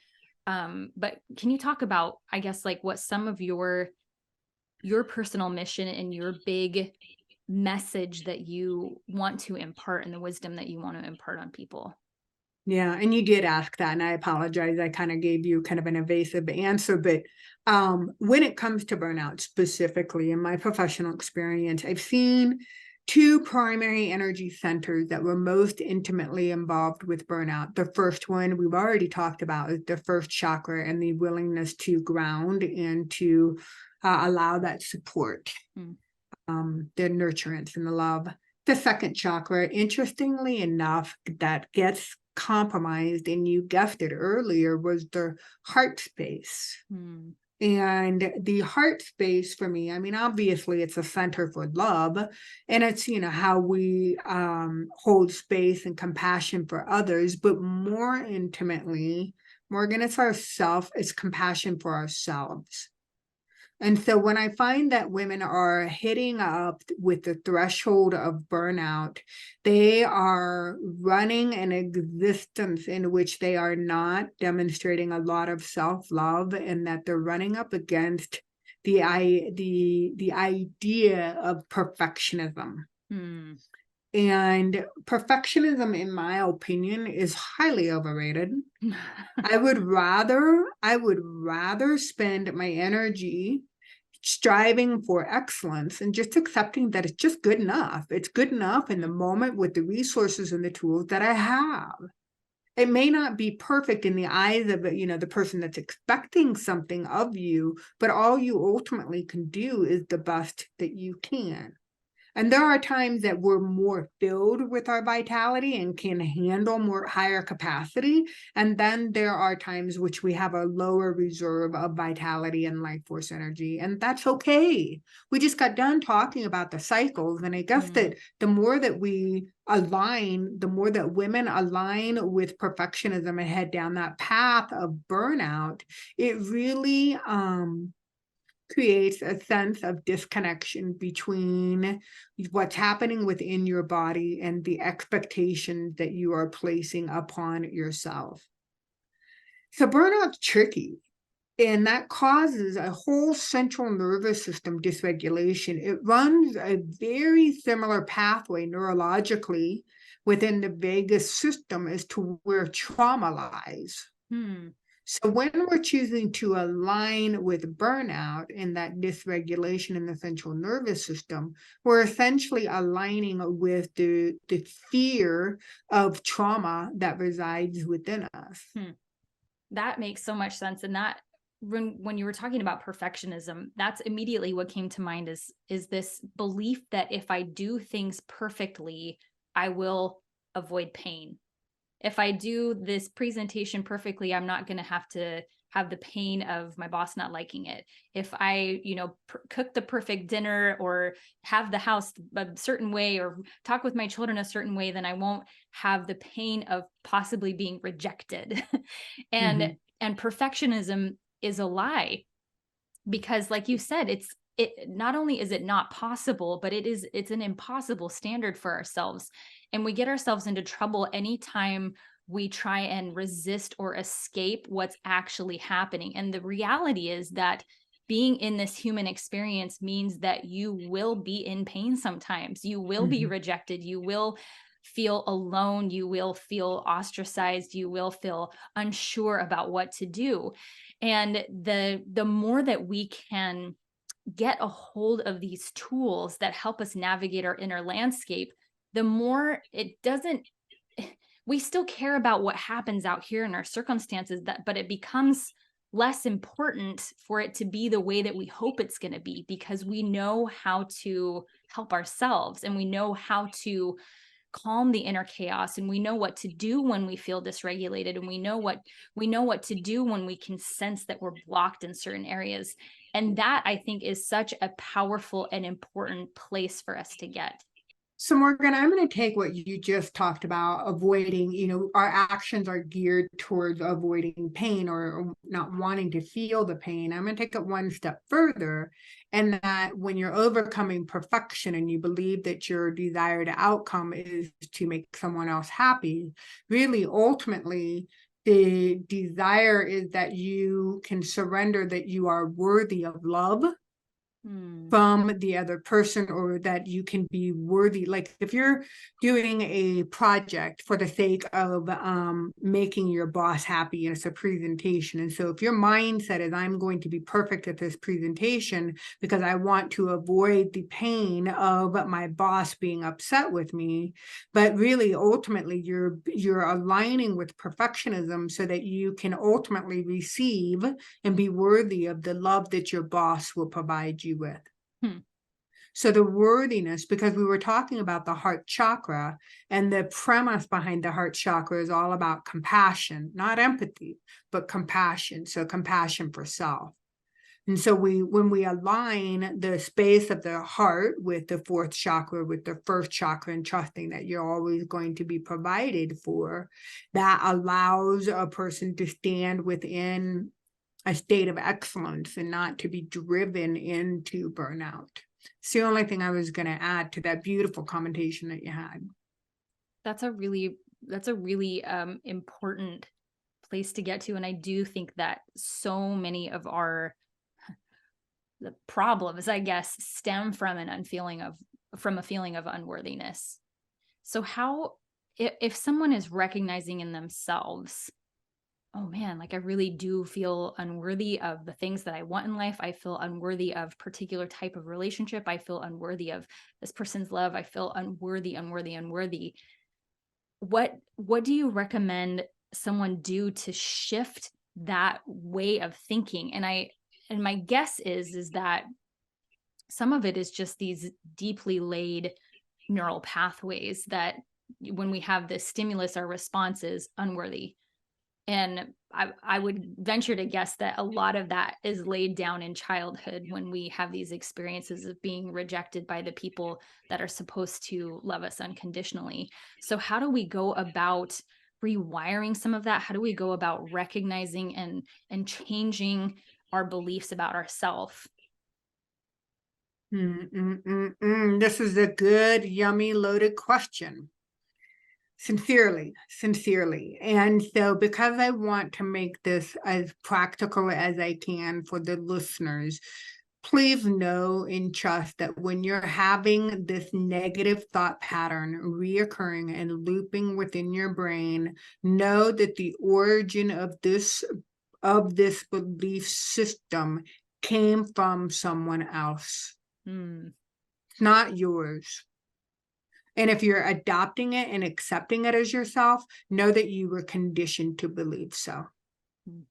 Speaker 1: but can you talk about, I guess, like, what some of your personal mission and your big message that you want to impart, and the wisdom that you want to impart on people?
Speaker 2: Yeah, and you did ask that, and I apologize. I kind of gave you kind of an evasive answer, but when it comes to burnout specifically, in my professional experience, I've seen two primary energy centers that were most intimately involved with burnout. The first one we've already talked about is the first chakra, and the willingness to ground and to allow that support, the nurturance and the love. The second chakra, interestingly enough, that gets compromised, and you guessed it earlier, was the heart space. And the heart space for me, I mean, obviously it's a center for love, and it's, how we hold space and compassion for others, but more intimately, Morgan, it's compassion for ourselves. And so when I find that women are hitting up with the threshold of burnout, they are running an existence in which they are not demonstrating a lot of self-love, and that they're running up against the idea of perfectionism. And perfectionism, in my opinion, is highly overrated. I would rather spend my energy striving for excellence and just accepting that it's just good enough. It's good enough in the moment with the resources and the tools that I have. It may not be perfect in the eyes of, the person that's expecting something of you, but all you ultimately can do is the best that you can. And there are times that we're more filled with our vitality and can handle more higher capacity. And then there are times which we have a lower reserve of vitality and life force energy. And that's okay. We just got done talking about the cycles. And I guess that the more that we align, the more that women align with perfectionism and head down that path of burnout, it really creates a sense of disconnection between what's happening within your body and the expectations that you are placing upon yourself. So burnout's tricky, and that causes a whole central nervous system dysregulation. It runs a very similar pathway neurologically within the vagus system as to where trauma lies. So when we're choosing to align with burnout and that dysregulation in the central nervous system, we're essentially aligning with the fear of trauma that resides within us.
Speaker 1: That makes so much sense. And that, when you were talking about perfectionism, that's immediately what came to mind, is this belief that if I do things perfectly, I will avoid pain. If I do this presentation perfectly, I'm not going to have have the pain of my boss not liking it. If I, cook the perfect dinner or have the house a certain way or talk with my children a certain way, then I won't have the pain of possibly being rejected. and
Speaker 2: Mhm.
Speaker 1: and perfectionism is a lie, because like you said, it not only is it not possible, but it's an impossible standard for ourselves. And we get ourselves into trouble anytime we try and resist or escape what's actually happening. And the reality is that being in this human experience means that you will be in pain sometimes. You will be
Speaker 2: Mhm.
Speaker 1: rejected. You will feel alone. You will feel ostracized. You will feel unsure about what to do. And the more that we can get a hold of these tools that help us navigate our inner landscape, the more it doesn't, we still care about what happens out here in our circumstances, but it becomes less important for it to be the way that we hope it's going to be, because we know how to help ourselves, and we know how to calm the inner chaos, and we know what to do when we feel dysregulated, and we know what to do when we can sense that we're blocked in certain areas. And that, I think, is such a powerful and important place for us to get.
Speaker 2: So Morgan, I'm going to take what you just talked about, avoiding, our actions are geared towards avoiding pain or not wanting to feel the pain. I'm going to take it one step further, and that when you're overcoming perfection and you believe that your desired outcome is to make someone else happy, really ultimately the desire is that you can surrender that you are worthy of love
Speaker 1: Hmm.
Speaker 2: from the other person, or that you can be worthy. Like if you're doing a project for the sake of making your boss happy, and it's a presentation, and so if your mindset is I'm going to be perfect at this presentation because I want to avoid the pain of my boss being upset with me, but really ultimately you're aligning with perfectionism so that you can ultimately receive and be worthy of the love that your boss will provide you with.
Speaker 1: Hmm.
Speaker 2: So the worthiness, because we were talking about the heart chakra, and the premise behind the heart chakra is all about compassion, not empathy, but compassion. So compassion for self. And so when we align the space of the heart with the fourth chakra, with the first chakra, and trusting that you're always going to be provided for, that allows a person to stand within a state of excellence and not to be driven into burnout. It's the only thing I was going to add to that beautiful commentation that you had.
Speaker 1: That's a really important place to get to. And I do think that so many of the problems, I guess, stem from a feeling of unworthiness. So how, if someone is recognizing in themselves, oh man, like I really do feel unworthy of the things that I want in life. I feel unworthy of particular type of relationship. I feel unworthy of this person's love. I feel unworthy. What do you recommend someone do to shift that way of thinking? And my guess is that some of it is just these deeply laid neural pathways that when we have this stimulus, our response is unworthy. And I would venture to guess that a lot of that is laid down in childhood when we have these experiences of being rejected by the people that are supposed to love us unconditionally. So how do we go about rewiring some of that? How do we go about recognizing and changing our beliefs about ourselves?
Speaker 2: This is a good, yummy, loaded question. Sincerely. And so, because I want to make this as practical as I can for the listeners, please know and trust that when you're having this negative thought pattern reoccurring and looping within your brain, know that the origin of this belief system came from someone else.
Speaker 1: Hmm.
Speaker 2: It's not yours. And if you're adopting it and accepting it as yourself, know that you were conditioned to believe so.
Speaker 1: Hmm.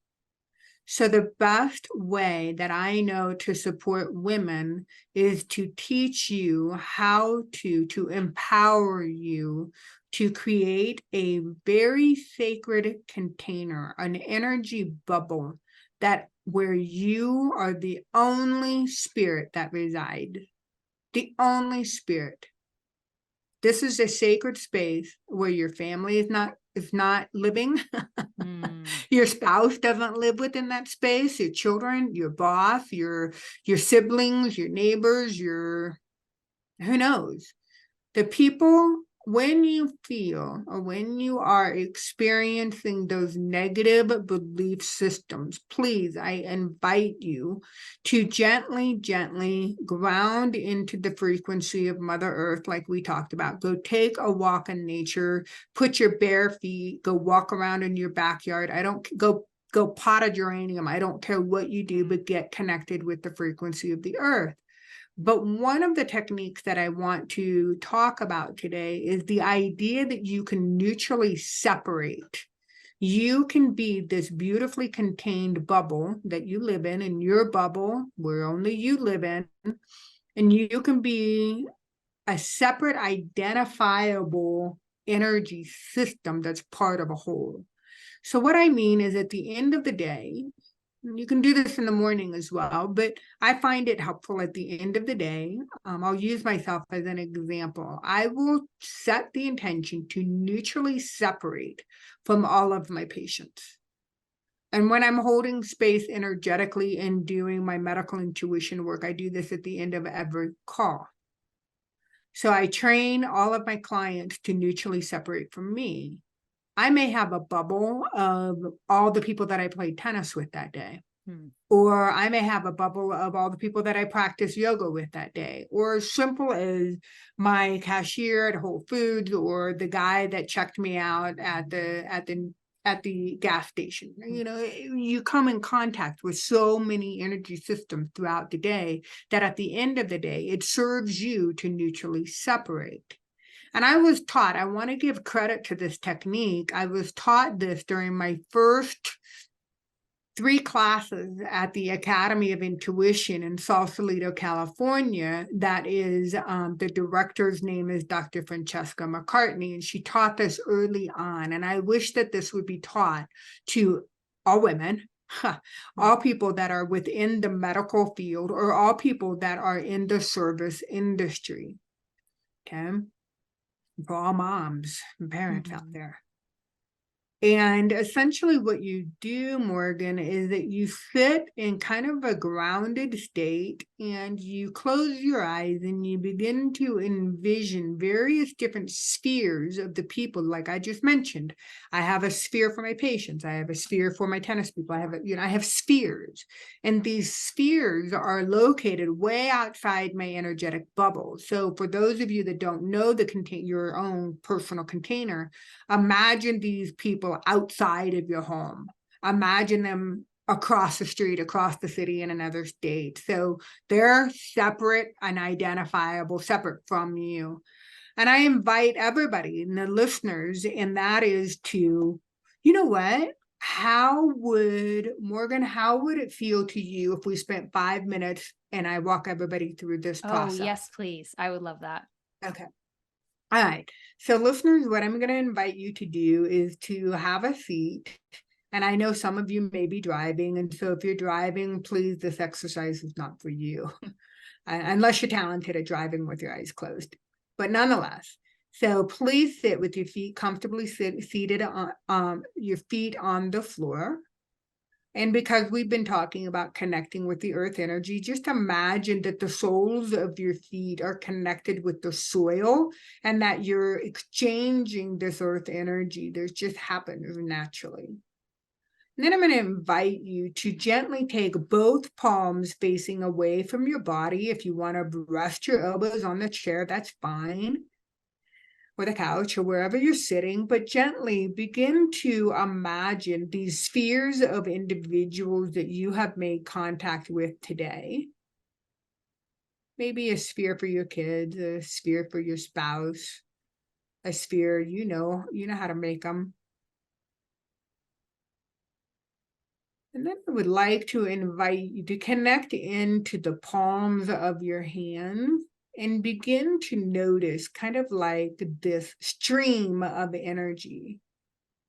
Speaker 2: So the best way that I know to support women is to teach you how to empower you to create a very sacred container, an energy bubble that where you are the only spirit that resides, the only spirit. This is a sacred space where your family is not living. Your spouse doesn't live within that space, your children, your boss, your siblings, your neighbors, your who knows. The people, when you feel or when you are experiencing those negative belief systems, please, I invite you to gently, gently ground into the frequency of Mother Earth, like we talked about. Go take a walk in nature, put your bare feet, go walk around in your backyard. I don't go pot a geranium. I don't care what you do, but get connected with the frequency of the earth. But one of the techniques that I want to talk about today is the idea that you can neutrally separate. You can be this beautifully contained bubble that you live in your bubble where only you live in, and you can be a separate, identifiable energy system that's part of a whole. So what I mean is at the end of the day, you can do this in the morning as well, but I find it helpful at the end of the day. I'll use myself as an example. I will set the intention to neutrally separate from all of my patients. And when I'm holding space energetically and doing my medical intuition work, I do this at the end of every call. So I train all of my clients to neutrally separate from me. I may have a bubble of all the people that I played tennis with that day. Or I may have a bubble of all the people that I practice yoga with that day, or as simple as my cashier at Whole Foods, or the guy that checked me out at the gas station. You know, you come in contact with so many energy systems throughout the day that at the end of the day, it serves you to neutrally separate. And I was taught, I want to give credit to this technique. I was taught this during my first 3 classes at the Academy of Intuition in Sausalito, California. That is, the director's name is Dr. Francesca McCartney, and she taught this early on. And I wish that this would be taught to all women, all people that are within the medical field, or all people that are in the service industry. Okay. For all moms and parents out there. And essentially what you do, Morgan, is that you sit in kind of a grounded state and you close your eyes and you begin to envision various different spheres of the people. Like I just mentioned, I have a sphere for my patients. I have a sphere for my tennis people. I have spheres, and these spheres are located way outside my energetic bubble. So for those of you that don't know your own personal container, imagine these people outside of your home. Imagine them across the street, across the city, in another state. So they're separate and identifiable, separate from you. And I invite everybody and the listeners, and that is to, you know what? Morgan, how would it feel to you if we spent 5 minutes and I walk everybody through this process?
Speaker 1: Oh, yes, please. I would love that.
Speaker 2: Okay. All right. So listeners, what I'm going to invite you to do is to have a seat. And I know some of you may be driving. And so if you're driving, please, this exercise is not for you, unless you're talented at driving with your eyes closed. But nonetheless, so please sit with your feet comfortably seated on your feet on the floor. And because we've been talking about connecting with the earth energy, just imagine that the soles of your feet are connected with the soil and that you're exchanging this earth energy. This just happens naturally. And then I'm going to invite you to gently take both palms facing away from your body. If you want to rest your elbows on the chair, that's fine, or the couch, or wherever you're sitting, but gently begin to imagine these spheres of individuals that you have made contact with today. Maybe a sphere for your kids, a sphere for your spouse, a sphere, you know how to make them. And then I would like to invite you to connect into the palms of your hands and begin to notice kind of like this stream of energy.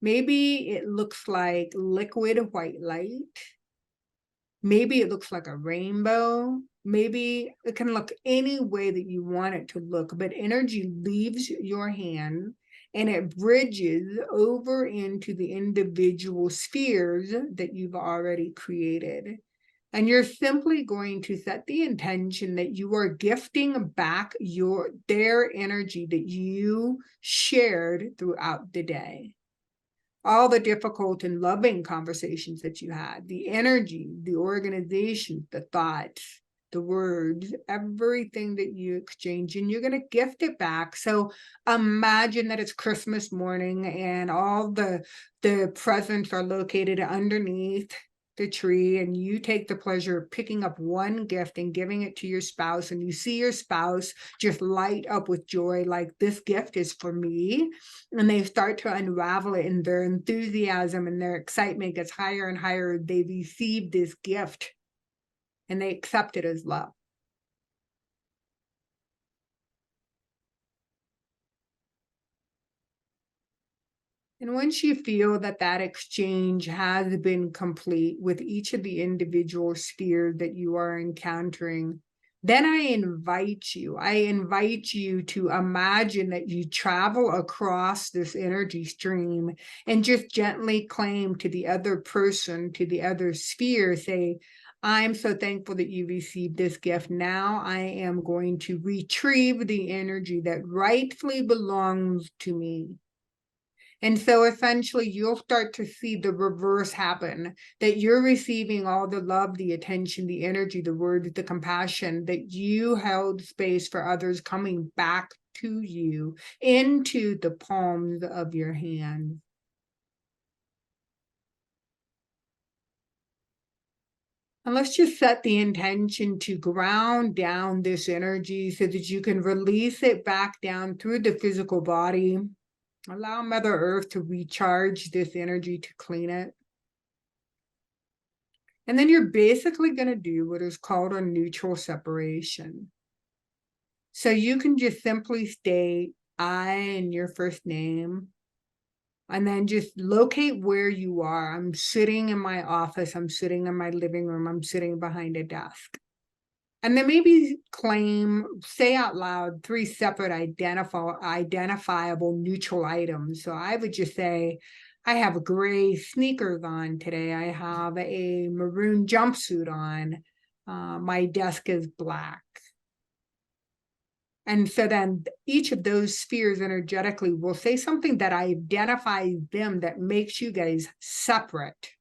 Speaker 2: Maybe it looks like liquid white light. Maybe it looks like a rainbow. Maybe it can look any way that you want it to look, but energy leaves your hand and it bridges over into the individual spheres that you've already created. And you're simply going to set the intention that you are gifting back their energy that you shared throughout the day. All the difficult and loving conversations that you had, the energy, the organization, the thoughts, the words, everything that you exchange, and you're going to gift it back. So imagine that it's Christmas morning and all the presents are located underneath the tree, and you take the pleasure of picking up one gift and giving it to your spouse, and you see your spouse just light up with joy, like, this gift is for me. And they start to unravel it, and their enthusiasm and their excitement gets higher and higher. They receive this gift and they accept it as love. And once you feel that that exchange has been complete with each of the individual spheres that you are encountering, then I invite you to imagine that you travel across this energy stream and just gently claim to the other person, to the other sphere, say, I'm so thankful that you received this gift. Now I am going to retrieve the energy that rightfully belongs to me. And so essentially, you'll start to see the reverse happen, that you're receiving all the love, the attention, the energy, the words, the compassion that you held space for others coming back to you into the palms of your hand. And let's just set the intention to ground down this energy so that you can release it back down through the physical body. Allow Mother Earth to recharge this energy, to clean it. And then you're basically going to do what is called a neutral separation. So you can just simply state I and your first name, and then just locate where you are. I'm sitting in my office. I'm sitting in my living room. I'm sitting behind a desk. And then maybe say out loud 3 separate identifiable neutral items. So I would just say, I have gray sneakers on today. I have a maroon jumpsuit on. My desk is black. And so then each of those spheres energetically will say something that identifies them, that makes you guys separate.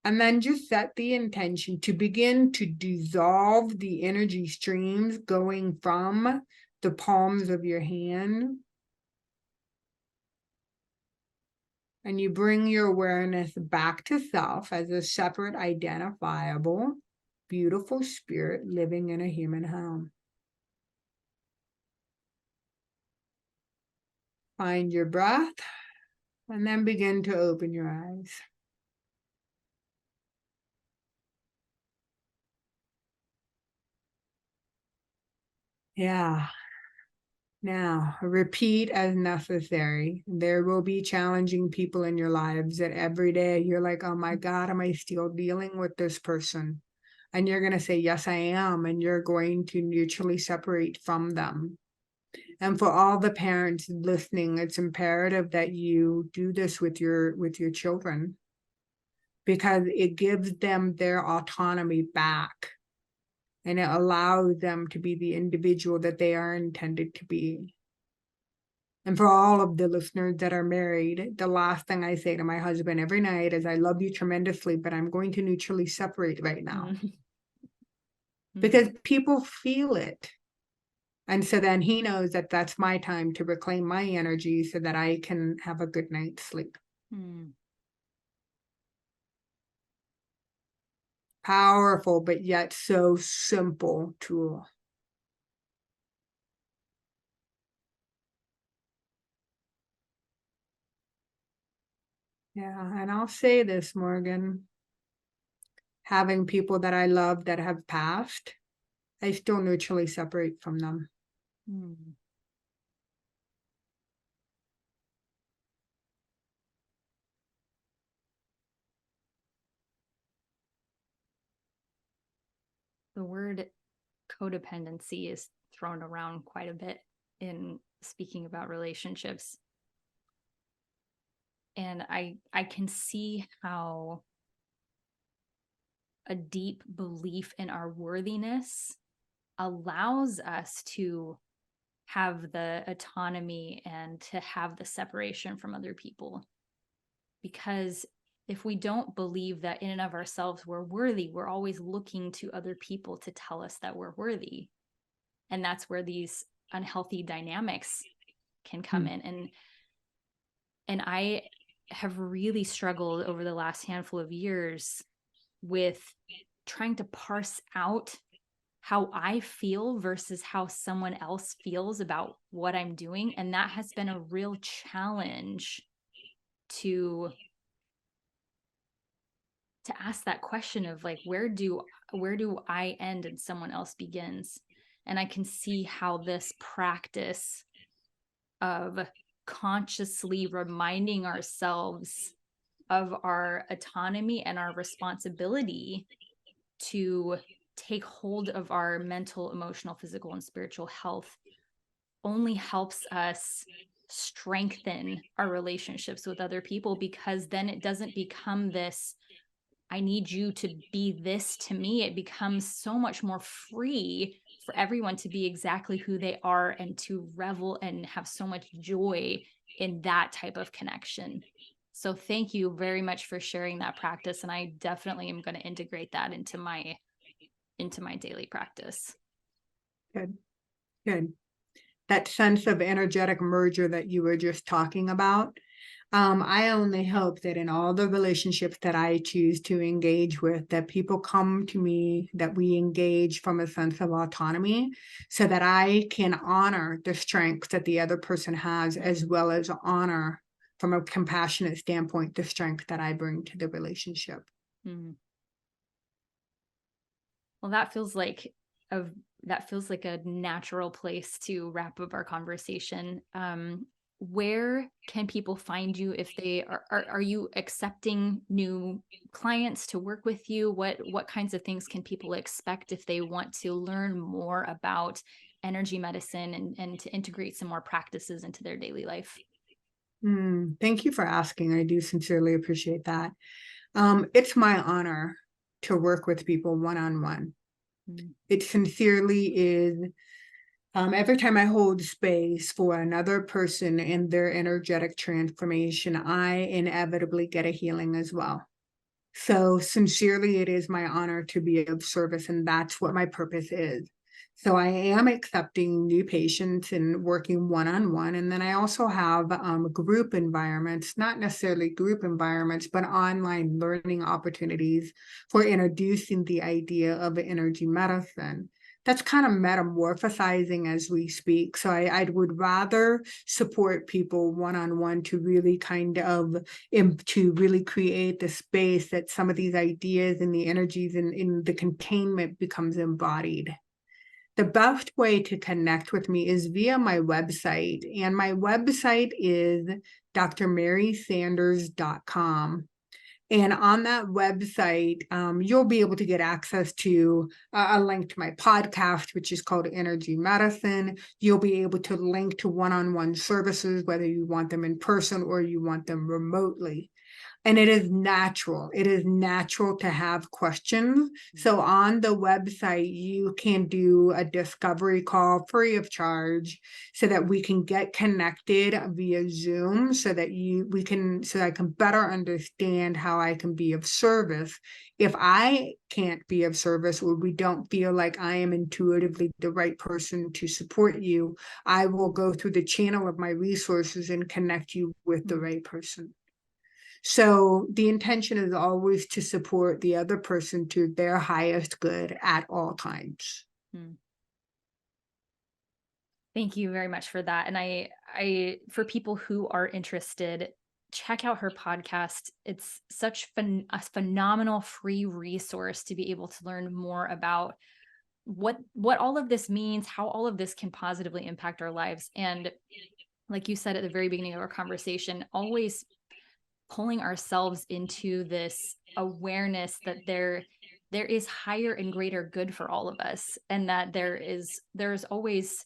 Speaker 2: And then just set the intention to begin to dissolve the energy streams going from the palms of your hand. And you bring your awareness back to self as a separate, identifiable, beautiful spirit living in a human home. Find your breath and then begin to open your eyes. Yeah. Now, repeat as necessary. There will be challenging people in your lives that every day you're like, oh my God, am I still dealing with this person? And you're going to say, yes, I am. And you're going to mutually separate from them. And for all the parents listening, it's imperative that you do this with your children, because it gives them their autonomy back. And it allows them to be the individual that they are intended to be. And for all of the listeners that are married, the last thing I say to my husband every night is, I love you tremendously, but I'm going to neutrally separate right now. Because people feel it. And so then he knows that that's my time to reclaim my energy so that I can have a good night's sleep. Powerful, but yet so simple tool. Yeah, and I'll say this, Morgan. Having people that I love that have passed, I still neutrally separate from them.
Speaker 1: The word codependency is thrown around quite a bit in speaking about relationships. And I can see how a deep belief in our worthiness allows us to have the autonomy and to have the separation from other people. Because if we don't believe that in and of ourselves we're worthy, we're always looking to other people to tell us that we're worthy. And that's where these unhealthy dynamics can come in. And I have really struggled over the last handful of years with trying to parse out how I feel versus how someone else feels about what I'm doing. And that has been a real challenge to ask that question of like, where do I end and someone else begins? And I can see how this practice of consciously reminding ourselves of our autonomy and our responsibility to take hold of our mental, emotional, physical, and spiritual health only helps us strengthen our relationships with other people, because then it doesn't become this, I need you to be this to me. It becomes so much more free for everyone to be exactly who they are and to revel and have so much joy in that type of connection. So thank you very much for sharing that practice. And I definitely am going to integrate that into my daily practice.
Speaker 2: Good. That sense of energetic merger that you were just talking about. I only hope that in all the relationships that I choose to engage with, that people come to me, that we engage from a sense of autonomy, so that I can honor the strengths that the other person has, as well as honor from a compassionate standpoint, the strength that I bring to the relationship.
Speaker 1: Mm. Well, that feels like a natural place to wrap up our conversation. Where can people find you if they are you accepting new clients to work with you? What kinds of things can people expect if they want to learn more about energy medicine and to integrate some more practices into their daily life?
Speaker 2: Thank you for asking. I do sincerely appreciate that. It's my honor to work with people one-on-one. It sincerely is. Every time I hold space for another person in their energetic transformation, I inevitably get a healing as well. So sincerely, it is my honor to be of service, and that's what my purpose is. So I am accepting new patients and working one-on-one. And then I also have group environments, not necessarily group environments, but online learning opportunities for introducing the idea of energy medicine. That's kind of metamorphosizing as we speak. So I would rather support people one-on-one to really to really create the space that some of these ideas and the energies in the containment becomes embodied. The best way to connect with me is via my website, and my website is drmarysanders.com. And on that website, you'll be able to get access to a link to my podcast, which is called Energy Medicine. You'll be able to link to one-on-one services, whether you want them in person or you want them remotely. And it is natural. It is natural to have questions. So on the website, you can do a discovery call free of charge so that we can get connected via Zoom so that I can better understand how I can be of service. If I can't be of service, or we don't feel like I am intuitively the right person to support you, I will go through the channel of my resources and connect you with the right person. So the intention is always to support the other person to their highest good at all times.
Speaker 1: Thank you very much for that. And I for people who are interested, check out her podcast. It's such a phenomenal free resource to be able to learn more about what all of this means, how all of this can positively impact our lives. And like you said at the very beginning of our conversation, always pulling ourselves into this awareness that there there is higher and greater good for all of us, and that there's always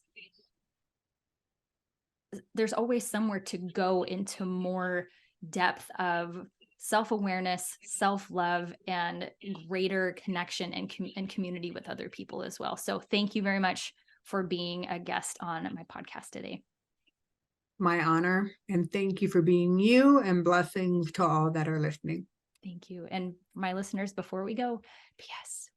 Speaker 1: somewhere to go into more depth of self-awareness, self-love, and greater connection and community with other people as well. So thank you very much for being a guest on my podcast today.
Speaker 2: My honor. And thank you for being you, and blessings to all that are listening.
Speaker 1: Thank you. And my listeners, before we go, P.S.